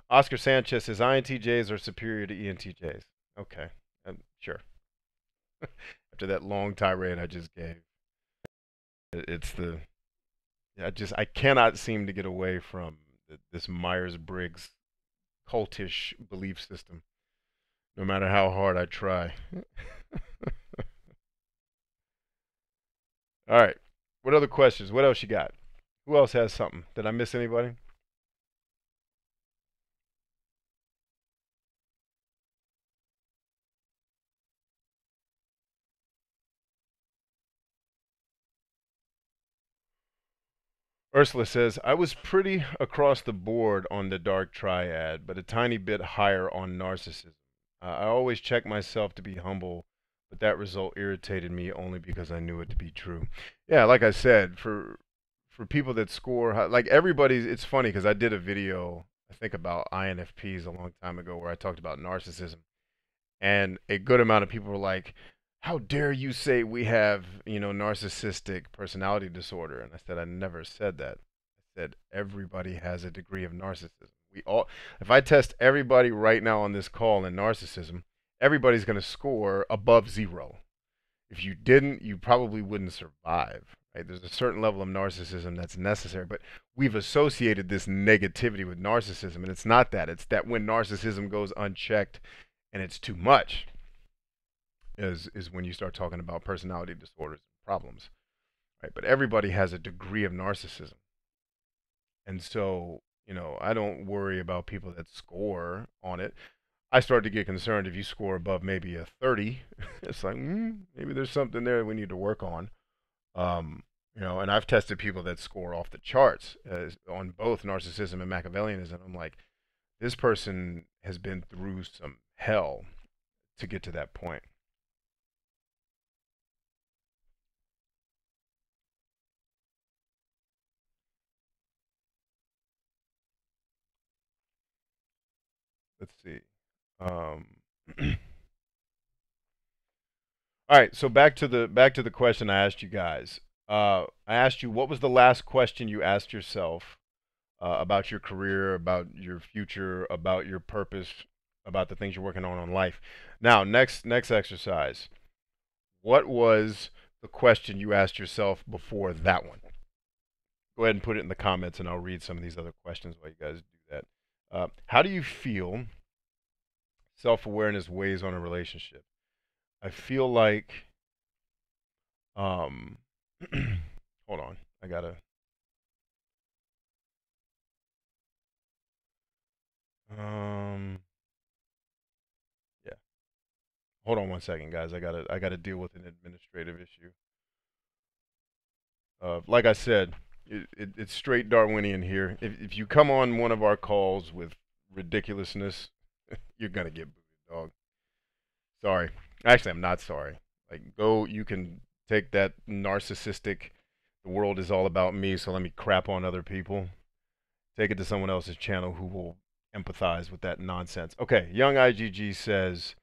Oscar Sanchez says, INTJs are superior to ENTJs. Okay. Sure. After that long tirade I just gave. It's the. I cannot seem to get away from this Myers-Briggs cultish belief system, no matter how hard I try. All right. What other questions? What else you got? Who else has something? Did I miss anybody? Ursula says, I was pretty across the board on the dark triad, but a tiny bit higher on narcissism. I always check myself to be humble, but that result irritated me only because I knew it to be true. Yeah, like I said, for people that score, like everybody's, it's funny because I did a video, I think about INFPs a long time ago where I talked about narcissism. And a good amount of people were like, how dare you say we have, narcissistic personality disorder? And I said, I never said that. I said everybody has a degree of narcissism. We all, if I test everybody right now on this call in narcissism, everybody's going to score above 0. If you didn't, you probably wouldn't survive. Right? There's a certain level of narcissism that's necessary, but we've associated this negativity with narcissism, and it's not that. It's that when narcissism goes unchecked and it's too much, is when you start talking about personality disorders and problems, right? But everybody has a degree of narcissism, and so I don't worry about people that score on it. I start to get concerned if you score above maybe a 30. It's like maybe there's something there we need to work on. And I've tested people that score off the charts on both narcissism and Machiavellianism. I'm like, this person has been through some hell to get to that point. Let's see. Um, all right, so back to the question I asked you guys. I asked you what was the last question you asked yourself about your career, about your future, about your purpose, about the things you're working on in life. Now, next exercise. What was the question you asked yourself before that one? Go ahead and put it in the comments, and I'll read some of these other questions while you guys do that. How do you feel self-awareness weighs on a relationship? I feel like, um, hold on, I gotta, um, yeah, hold on one second, guys. I gotta deal with an administrative issue. Like I said, it's straight Darwinian here. If you come on one of our calls with ridiculousness, you're gonna get booted, dog. Sorry. Actually, I'm not sorry. Like, go. You can take that narcissistic. The world is all about me, so let me crap on other people. Take it to someone else's channel who will empathize with that nonsense. Okay, Young IGG says,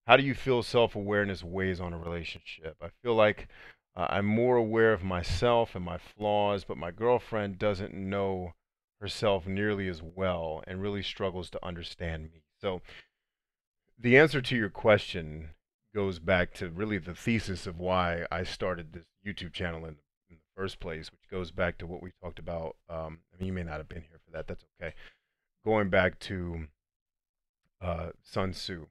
how do you feel self-awareness weighs on a relationship? I feel like I'm more aware of myself and my flaws, but my girlfriend doesn't know herself nearly as well and really struggles to understand me. So the answer to your question goes back to really the thesis of why I started this YouTube channel in the first place, which goes back to what we talked about. I mean, you may not have been here for that. That's okay. Going back to Sun Tzu,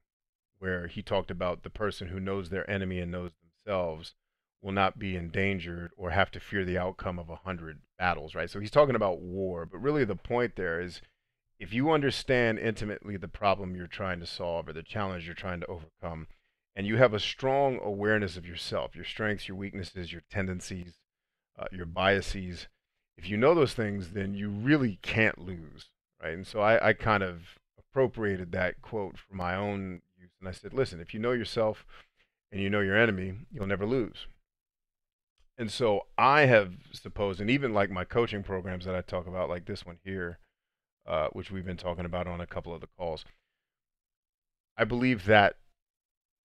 where he talked about the person who knows their enemy and knows themselves will not be endangered or have to fear the outcome of 100 battles, right? So he's talking about war, but really the point there is if you understand intimately the problem you're trying to solve or the challenge you're trying to overcome, and you have a strong awareness of yourself, your strengths, your weaknesses, your tendencies, your biases, if you know those things, then you really can't lose, right? And so I kind of appropriated that quote for my own use, and I said, listen, if you know yourself and you know your enemy, you'll never lose. And so I have supposed, and even like my coaching programs that I talk about, like this one here, which we've been talking about on a couple of the calls. I believe that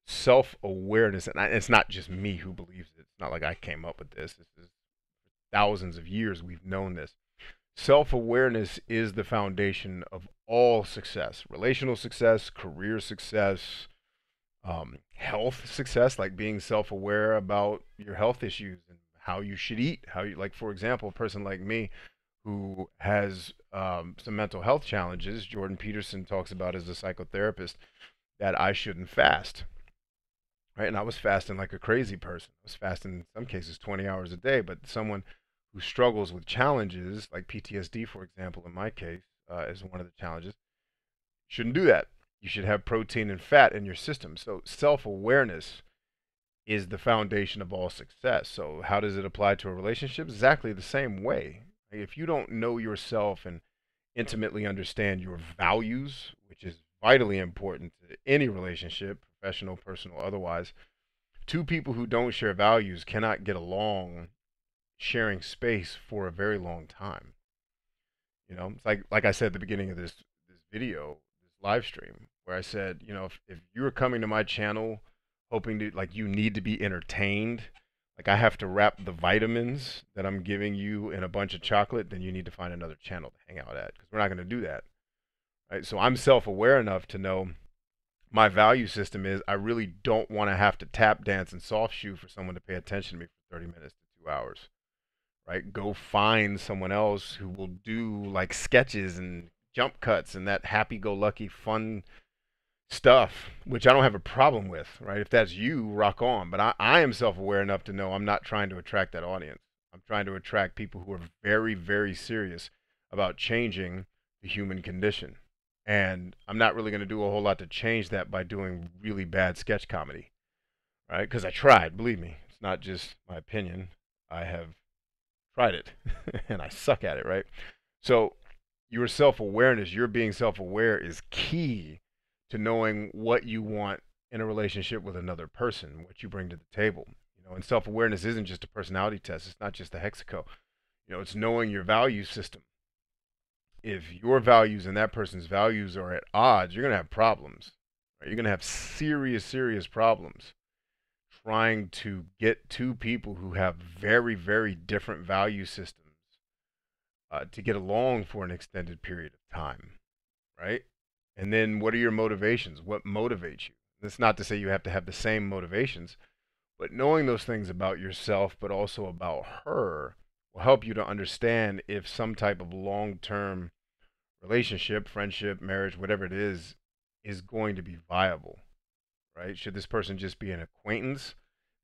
self awareness, and it's not just me who believes it. It's not like I came up with this. This is thousands of years we've known this. Self awareness is the foundation of all success, relational success, career success, health success, like being self aware about your health issues and how you should eat. How you, like, for example, a person like me who has some mental health challenges, Jordan Peterson talks about as a psychotherapist that I shouldn't fast, right? And I was fasting like a crazy person. I was fasting in some cases 20 hours a day, but someone who struggles with challenges like PTSD, for example, in my case, is one of the challenges, shouldn't do that. You should have protein and fat in your system. So self awareness is the foundation of all success. So how does it apply to a relationship? Exactly the same way. If you don't know yourself and intimately understand your values, which is vitally important to any relationship, professional, personal, otherwise, two people who don't share values cannot get along sharing space for a very long time. You know, it's like I said at the beginning of this video, this live stream, where I said, you know, if you're coming to my channel hoping to, like, you need to be entertained, like I have to wrap the vitamins that I'm giving you in a bunch of chocolate, then you need to find another channel to hang out at, because we're not going to do that, right? So I'm self-aware enough to know my value system is I really don't want to have to tap dance and soft shoe for someone to pay attention to me for 30 minutes to 2 hours, right? Go find someone else who will do like sketches and jump cuts and that happy-go-lucky fun stuff, which I don't have a problem with, right? If that's you, rock on. But I am self-aware enough to know I'm not trying to attract that audience. I'm trying to attract people who are very, very serious about changing the human condition. And I'm not really going to do a whole lot to change that by doing really bad sketch comedy, right? Because I tried, believe me. It's not just my opinion. I have tried it and I suck at it, right? So your self-awareness, your being self-aware is key to knowing what you want in a relationship with another person, what you bring to the table. You know, and self-awareness isn't just a personality test. It's not just a hexaco. You know, it's knowing your value system. If your values and that person's values are at odds, you're going to have problems, Right? You're going to have serious, serious problems trying to get two people who have very, very different value systems to get along for an extended period of time, right? And then what are your motivations? What motivates you? That's not to say you have to have the same motivations, but knowing those things about yourself, but also about her, will help you to understand if some type of long term relationship, friendship, marriage, whatever it is going to be viable, right? Should this person just be an acquaintance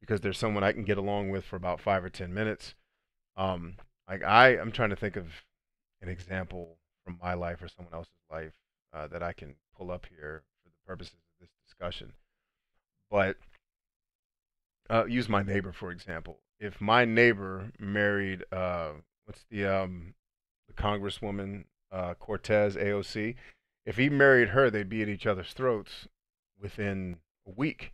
because there's someone I can get along with for about 5 or 10 minutes? Um, I'm trying to think of an example from my life or someone else's life that I can pull up here for the purposes of this discussion. But use my neighbor for example. If my neighbor married what's the Congresswoman Cortez AOC, if he married her, they'd be at each other's throats within a week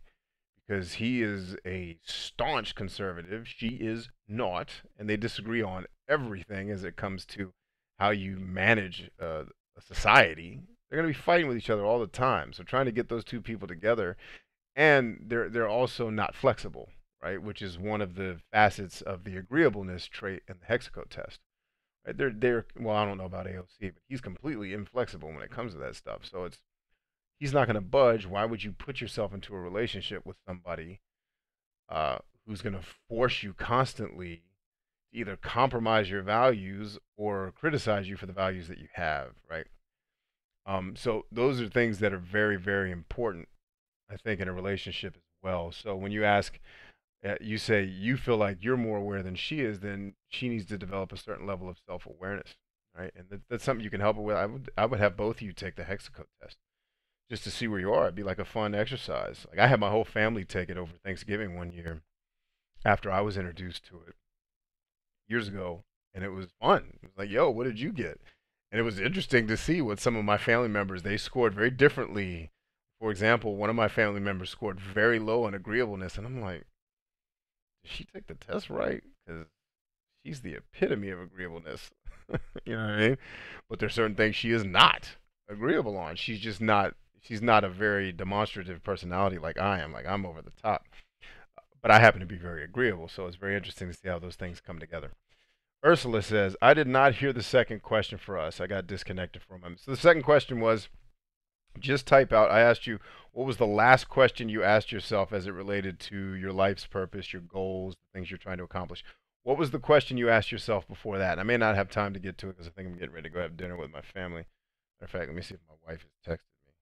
because he is a staunch conservative. She is not, and they disagree on everything as it comes to how you manage a society. They're going to be fighting with each other all the time. So trying to get those two people together, and they're also not flexible, right? Which is one of the facets of the agreeableness trait in the Hexaco test. Right? They're well, I don't know about AOC, but he's completely inflexible when it comes to that stuff. So it's he's not going to budge. Why would you put yourself into a relationship with somebody who's going to force you constantly to either compromise your values or criticize you for the values that you have, right? So those are things that are very, very important, I think, in a relationship as well. So when you ask, you say you feel like you're more aware than she is, then she needs to develop a certain level of self-awareness, right? And that's something you can help her with. I would have both of you take the Hexaco test just to see where you are. It'd be like a fun exercise. Like I had my whole family take it over Thanksgiving one year after I was introduced to it years ago, and it was fun. It was like, yo, what did you get? And it was interesting to see what some of my family members they scored very differently. For example, one of my family members scored very low on agreeableness, and I'm like, did she take the test right? Because she's the epitome of agreeableness. You know what I mean? But there's certain things she is not agreeable on. She's just not. She's not a very demonstrative personality like I am. Like I'm over the top. But I happen to be very agreeable, so it's very interesting to see how those things come together. Ursula says, I did not hear the second question for us. I got disconnected for a moment. So the second question was just type out. I asked you, what was the last question you asked yourself as it related to your life's purpose, your goals, the things you're trying to accomplish? What was the question you asked yourself before that? And I may not have time to get to it because I think I'm getting ready to go have dinner with my family. Matter of fact, let me see if my wife has texted me.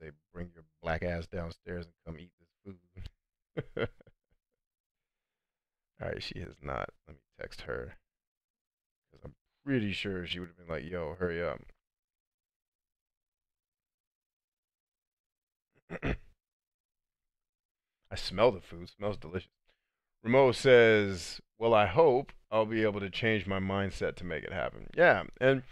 Say, bring your black ass downstairs and come eat this food. All right, she has not. Let me text her because I'm pretty sure she would have been like, "Yo, hurry up." I smell the food. It smells delicious. Ramo says, "Well, I hope I'll be able to change my mindset to make it happen." Yeah, and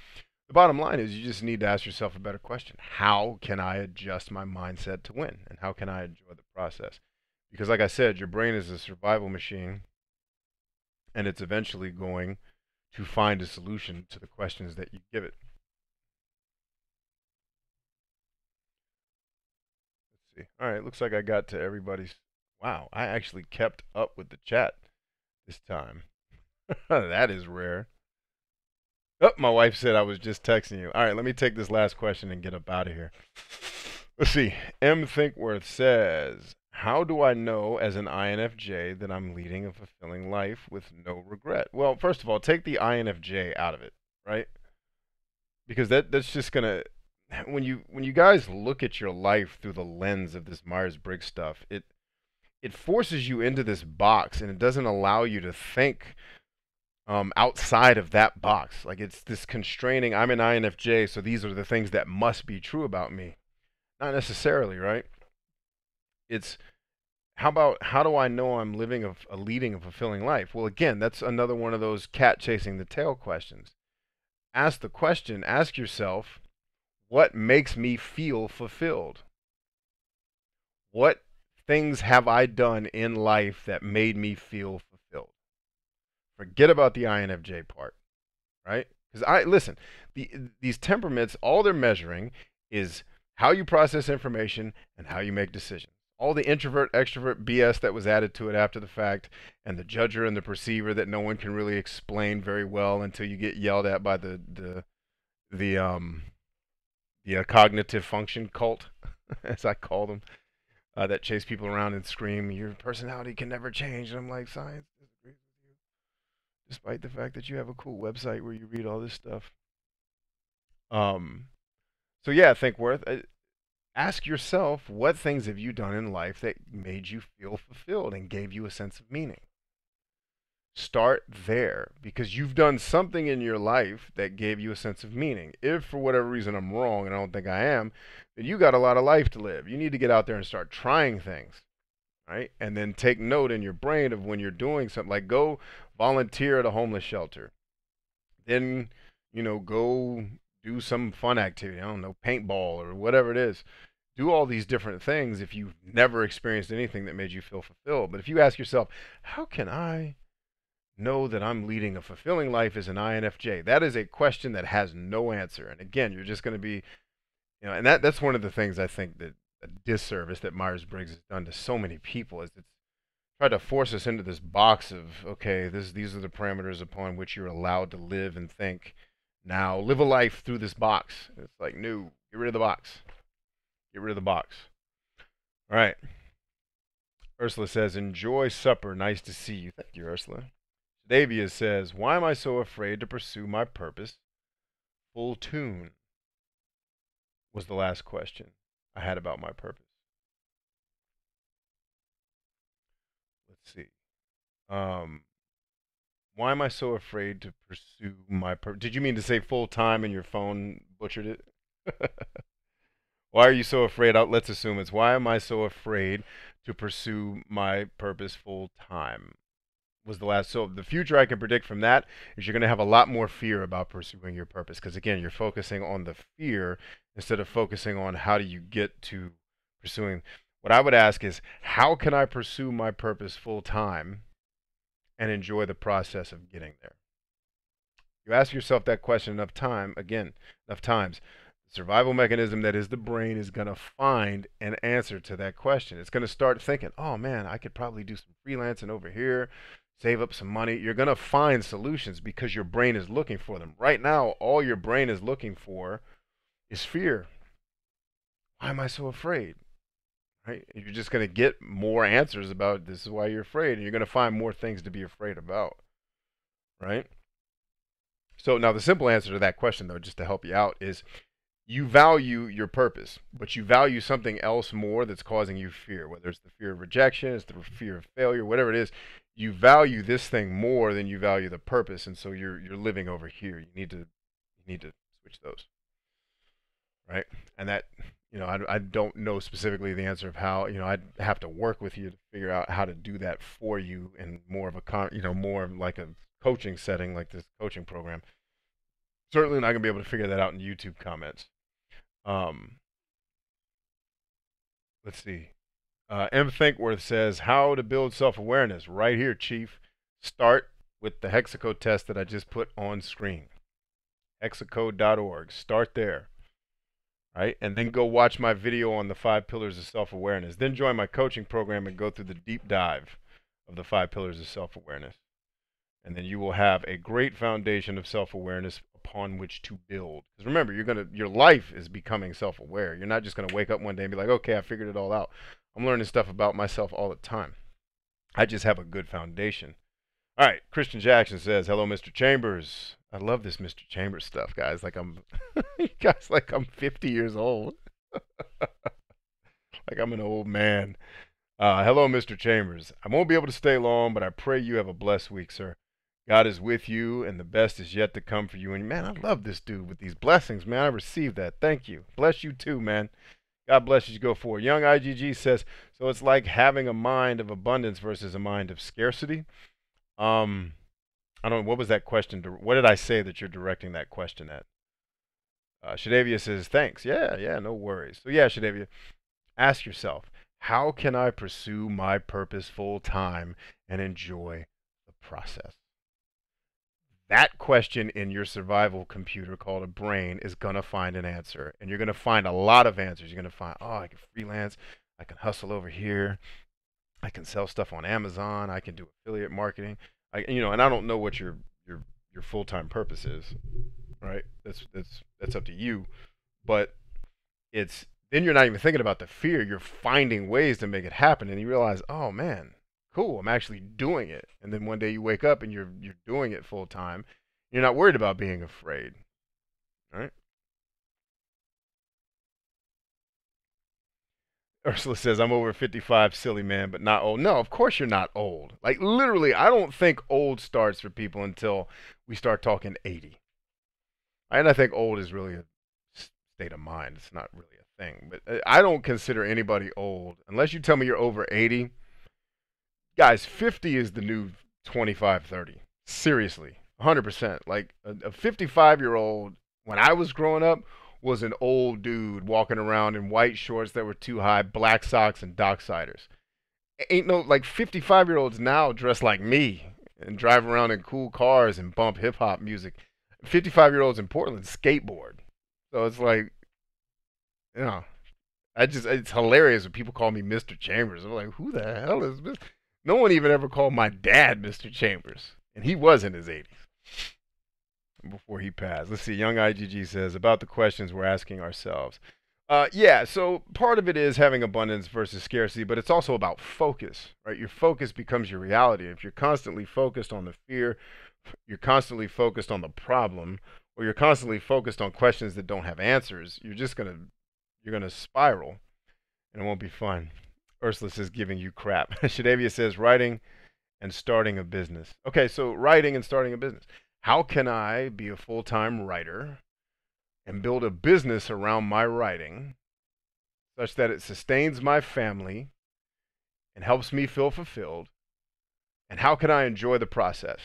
the bottom line is you just need to ask yourself a better question. How can I adjust my mindset to win? And how can I enjoy the process? Because like I said, your brain is a survival machine and it's eventually going to find a solution to the questions that you give it. Let's see. All right, looks like I got to everybody's. Wow, I actually kept up with the chat this time. That is rare. Oh, my wife said I was just texting you. All right, let me take this last question and get up out of here. Let's see. M. Thinkworth says, how do I know as an INFJ that I'm leading a fulfilling life with no regret? Well, first of all, take the INFJ out of it, right? Because that's just gonna when you guys look at your life through the lens of this Myers-Briggs stuff, it forces you into this box and it doesn't allow you to think outside of that box. Like it's this constraining. I'm an INFJ, so these are the things that must be true about me. Not necessarily, right? It's how do I know I'm living a leading a fulfilling life? Well, again, that's another one of those cat chasing the tail questions. Ask the question. Ask yourself, what makes me feel fulfilled? What things have I done in life that made me feel fulfilled? Forget about the INFJ part, right? Because I listen, these temperaments, all they're measuring is how you process information, and how you make decisions. All the introvert extrovert BS that was added to it after the fact, and the judger and the perceiver that no one can really explain very well until you get yelled at by the cognitive function cult, as I call them, that chase people around and scream, "Your personality can never change." And I'm like, science disagrees with you, despite the fact that you have a cool website where you read all this stuff. Um, so yeah, think worth. Ask yourself, what things have you done in life that made you feel fulfilled and gave you a sense of meaning? Start there, because you've done something in your life that gave you a sense of meaning. If for whatever reason I'm wrong, and I don't think I am, then you got a lot of life to live. You need to get out there and start trying things, right? And then take note in your brain of when you're doing something, like go volunteer at a homeless shelter. Then, go do some fun activity. I don't know, paintball or whatever it is. Do all these different things if you've never experienced anything that made you feel fulfilled. But if you ask yourself, how can I know that I'm leading a fulfilling life as an INFJ? That is a question that has no answer. And again, you're just going to be, and that's one of the things I think that a disservice that Myers-Briggs has done to so many people is it's tried to force us into this box of, okay, these are the parameters upon which you're allowed to live and think. Now live a life through this box. It's like, no, get rid of the box. Get rid of the box. All right. Ursula says, enjoy supper. Nice to see you. Thank you, Ursula. Davia says, why am I so afraid to pursue my purpose? Full tune was the last question I had about my purpose. Let's see. Why am I so afraid to pursue my purpose? Did you mean to say full time and your phone butchered it? Why are you so afraid? Let's assume it's why am I so afraid to pursue my purpose full time? Was the last. So the future I can predict from that is you're going to have a lot more fear about pursuing your purpose, because again, you're focusing on the fear instead of focusing on how do you get to pursuing. What I would ask is, how can I pursue my purpose full time and enjoy the process of getting there? You ask yourself that question enough times, the survival mechanism that is the brain is going to find an answer to that question. It's going to start thinking, oh man, I could probably do some freelancing over here, save up some money. You're going to find solutions because your brain is looking for them. Right now, all your brain is looking for is fear. Why am I so afraid? Right? You're just going to get more answers about this is why you're afraid, and you're going to find more things to be afraid about. Right? So now the simple answer to that question, though, just to help you out, is you value your purpose, but you value something else more that's causing you fear, whether it's the fear of rejection, it's the fear of failure, whatever it is. You value this thing more than you value the purpose, and so you're living over here. You need to switch those, right? And that, I don't know specifically the answer of how. I'd have to work with you to figure out how to do that for you in more of a more like a coaching setting, like this coaching program. Certainly not gonna be able to figure that out in YouTube comments. Let's see. M. Thinkworth says, how to build self-awareness. Right here, Chief. Start with the hexacode test that I just put on screen. Hexacode.org. Start there. Right? And then go watch my video on the 5 pillars of self-awareness. Then join my coaching program and go through the deep dive of the 5 pillars of self-awareness. And then you will have a great foundation of self-awareness upon which to build. Because remember, your life is becoming self-aware. You're not just gonna wake up one day and be like, okay, I figured it all out. I'm learning stuff about myself all the time. I just have a good foundation. All right, Christian Jackson says, hello, Mr. Chambers. I love this Mr. Chambers stuff, guys. Like I'm 50 years old. Like I'm an old man. Hello, Mr. Chambers. I won't be able to stay long, but I pray you have a blessed week, sir. God is with you, and the best is yet to come for you. And man, I love this dude with these blessings, man. I received that. Thank you. Bless you too, man. God bless you. Go forward. Young IGG says, so it's like having a mind of abundance versus a mind of scarcity. I don't know. What was that question? What did I say that you're directing that question at? Shadavia says, thanks. Yeah, no worries. So yeah, Shadavia, ask yourself, how can I pursue my purpose full time and enjoy the process? that question in your survival computer called a brain is going to find an answer. And you're going to find a lot of answers. You're going to find, oh, I can freelance. I can hustle over here. I can sell stuff on Amazon. I can do affiliate marketing. And I don't know what your full-time purpose is, right? That's up to you. But it's then you're not even thinking about the fear. You're finding ways to make it happen, and you realize, oh man, cool, I'm actually doing it. And then one day you wake up and you're doing it full time. You're not worried about being afraid, right? Ursula says, I'm over 55, silly man, but not old. No, of course you're not old. Like, literally, I don't think old starts for people until we start talking 80. And I think old is really a state of mind. It's not really a thing. But I don't consider anybody old. Unless you tell me you're over 80. Guys, 50 is the new 25, 30. Seriously. 100%. Like, a 55-year-old, when I was growing up, was an old dude walking around in white shorts that were too high, black socks, and Docksiders. Ain't no, like, 55-year-olds now dress like me and drive around in cool cars and bump hip-hop music. 55-year-olds in Portland skateboard. So it's like, you know, it's hilarious when people call me Mr. Chambers. I'm like, who the hell is this? No one even ever called my dad Mr. Chambers. And he was in his 80s before he passed. Let's see. Young IGG says about the questions we're asking ourselves. Yeah, so part of it is having abundance versus scarcity, but it's also about focus, right? Your focus becomes your reality. If you're constantly focused on the fear, you're constantly focused on the problem, or you're constantly focused on questions that don't have answers, you're gonna spiral, and it won't be fun. Ursula says giving you crap. Shadavia says writing and starting a business. Okay, so writing and starting a business. How can I be a full-time writer and build a business around my writing such that it sustains my family and helps me feel fulfilled? And how can I enjoy the process?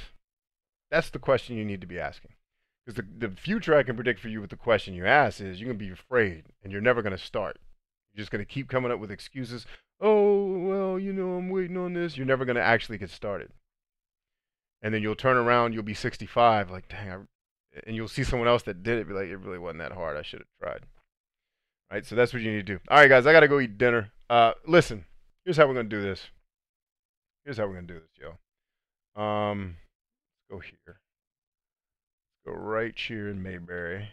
That's the question you need to be asking. Because the future I can predict for you with the question you ask is you're going to be afraid and you're never going to start. You're just going to keep coming up with excuses. Oh, well, I'm waiting on this. You're never going to actually get started. And then you'll turn around, you'll be 65, like, dang, and you'll see someone else that did it, be like, it really wasn't that hard. I should have tried. Right? So that's what you need to do. All right, guys, I got to go eat dinner. Listen, here's how we're going to do this. Yo. Go here. Go right here in Mayberry.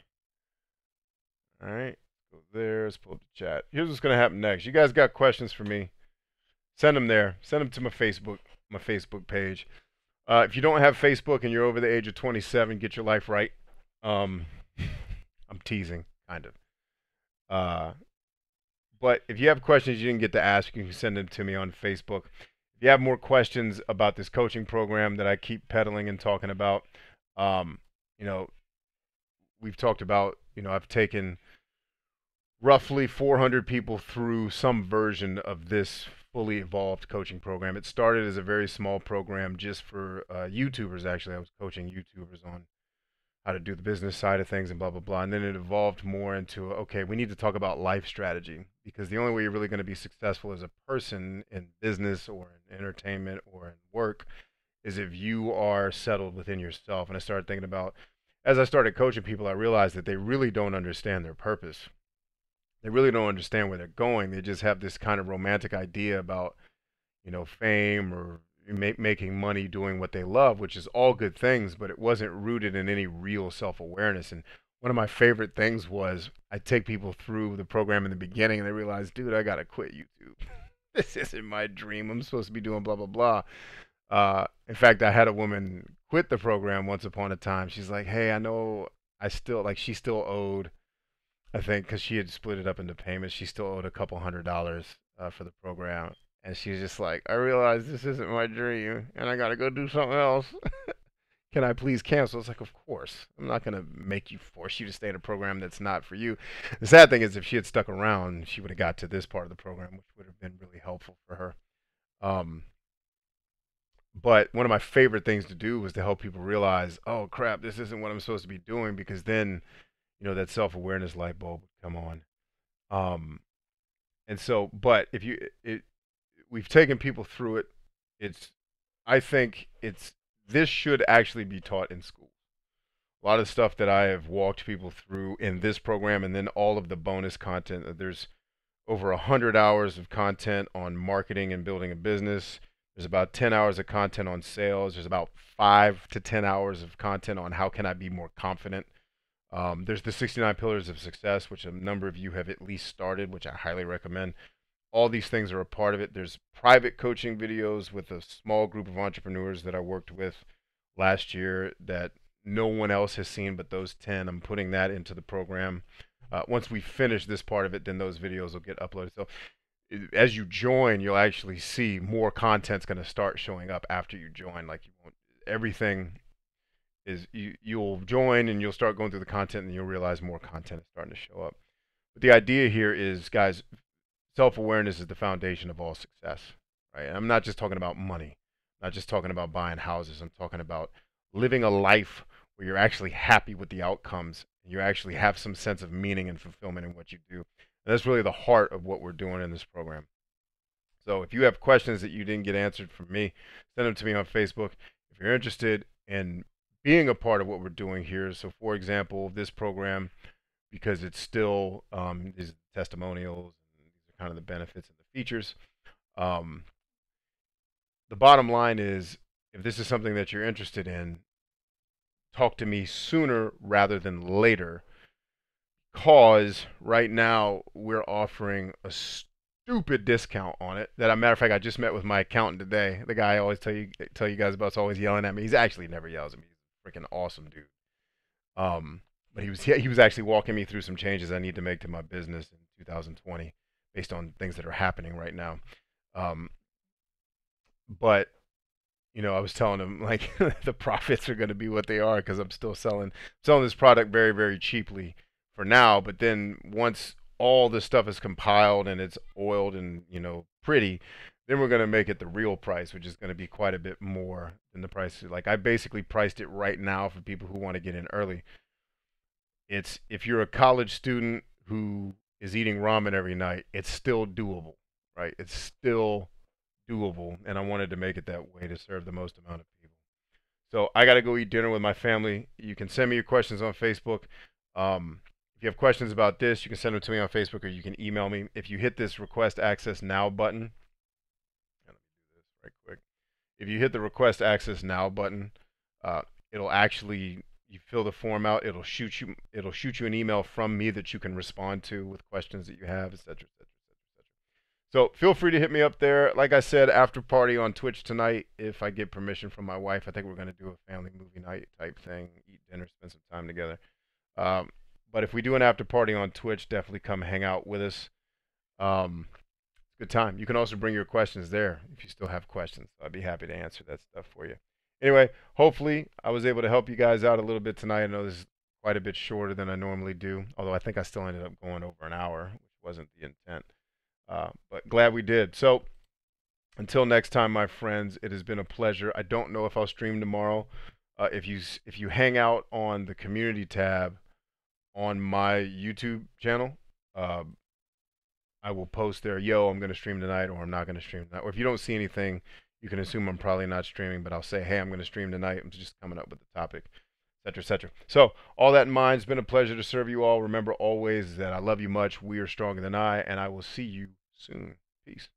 All right. Go there. Let's pull up the chat. Here's what's going to happen next. You guys got questions for me? Send them there. Send them to my Facebook page. If you don't have Facebook and you're over the age of 27, get your life right. I'm teasing, kind of. But if you have questions you didn't get to ask, you can send them to me on Facebook. If you have more questions about this coaching program that I keep peddling and talking about, you know, we've talked about, I've taken roughly 400 people through some version of this fully evolved coaching program. It started as a very small program just for YouTubers, actually. I was coaching YouTubers on how to do the business side of things and blah, blah, blah. And then it evolved more into, okay, we need to talk about life strategy, because the only way you're really going to be successful as a person in business or in entertainment or in work is if you are settled within yourself. And I started thinking about, as I started coaching people, I realized that they really don't understand their purpose. They really don't understand where they're going. They just have this kind of romantic idea about, fame or making money doing what they love, which is all good things, but it wasn't rooted in any real self-awareness. And one of my favorite things was I take people through the program in the beginning and they realize, dude, I got to quit YouTube. This isn't my dream. I'm supposed to be doing blah, blah, blah. In fact, I had a woman quit the program once upon a time. She's like, hey, I know she still owed, I think, because she had split it up into payments, she still owed a couple $100 for the program. And she's just like, I realize this isn't my dream and I got to go do something else. Can I please cancel? It's like, of course. I'm not going to make you force you to stay in a program that's not for you. The sad thing is, if she had stuck around, she would have got to this part of the program, which would have been really helpful for her. But one of my favorite things to do was to help people realize, oh, crap, this isn't what I'm supposed to be doing, because then, that self-awareness light bulb would come on. And so, but we've taken people through it. I think this should actually be taught in schools. A lot of stuff that I have walked people through in this program, and then all of the bonus content. There's over 100 hours of content on marketing and building a business. There's about 10 hours of content on sales. There's about 5 to 10 hours of content on how can I be more confident. There's the 69 pillars of success, which a number of you have at least started, which I highly recommend. All these things are a part of it. There's private coaching videos with a small group of entrepreneurs that I worked with last year that no one else has seen but those 10. I'm putting that into the program. Once we finish this part of it, then those videos will get uploaded. So as you join, you'll actually see more content's going to start showing up after you join. Like, you won't, everything is, you'll join and you'll start going through the content and you'll realize more content is starting to show up. But the idea here is, guys, self-awareness is the foundation of all success, right? And I'm not just talking about money, not just talking about buying houses. I'm talking about living a life where you're actually happy with the outcomes. You actually have some sense of meaning and fulfillment in what you do. And that's really the heart of what we're doing in this program. So if you have questions that you didn't get answered from me, send them to me on Facebook. If you're interested in being a part of what we're doing here, so for example, this program, because it's still is testimonials, and these are kind of the benefits and the features. The bottom line is, if this is something that you're interested in, talk to me sooner rather than later, because right now we're offering a stupid discount on it. That, as a matter of fact, I just met with my accountant today. The guy I always tell you guys about is always yelling at me. He's actually never yells at me. He's a freaking awesome dude. But he was actually walking me through some changes I need to make to my business in 2020 based on things that are happening right now. But I was telling him, like, the profits are going to be what they are because I'm still selling this product very, very cheaply for now. But then once all this stuff is compiled and it's oiled and pretty, then we're going to make it the real price, which is going to be quite a bit more than the price. Like, I basically priced it right now for people who want to get in early. It's, if you're a college student who is eating ramen every night, it's still doable, right? It's still doable, and I wanted to make it that way to serve the most amount of people. So I got to go eat dinner with my family. You can send me your questions on Facebook. If you have questions about this, you can send them to me on Facebook, or you can email me. If you hit this request access now button, let me do this right quick. If you hit the request access now button, it'll actually, you fill the form out, it'll shoot you an email from me that you can respond to with questions that you have, etc., etc. So feel free to hit me up there. Like I said, after party on Twitch tonight, if I get permission from my wife. I think we're going to do a family movie night type thing, eat dinner, spend some time together. But if we do an after party on Twitch, definitely come hang out with us. Good time. You can also bring your questions there if you still have questions. I'd be happy to answer that stuff for you. Anyway, hopefully I was able to help you guys out a little bit tonight. I know this is quite a bit shorter than I normally do, although I think I still ended up going over an hour, which wasn't the intent. But glad we did. So until next time, my friends, it has been a pleasure. I don't know if I'll stream tomorrow. If you hang out on the community tab on my YouTube channel, I will post there, yo, I'm going to stream tonight, or I'm not going to stream tonight. Or if you don't see anything, you can assume I'm probably not streaming, but I'll say, hey, I'm going to stream tonight. I'm just coming up with the topic, etc., etc. So all that in mind, it's been a pleasure to serve you all. Remember always that I love you much. We are stronger than I, and I will see you soon. Peace.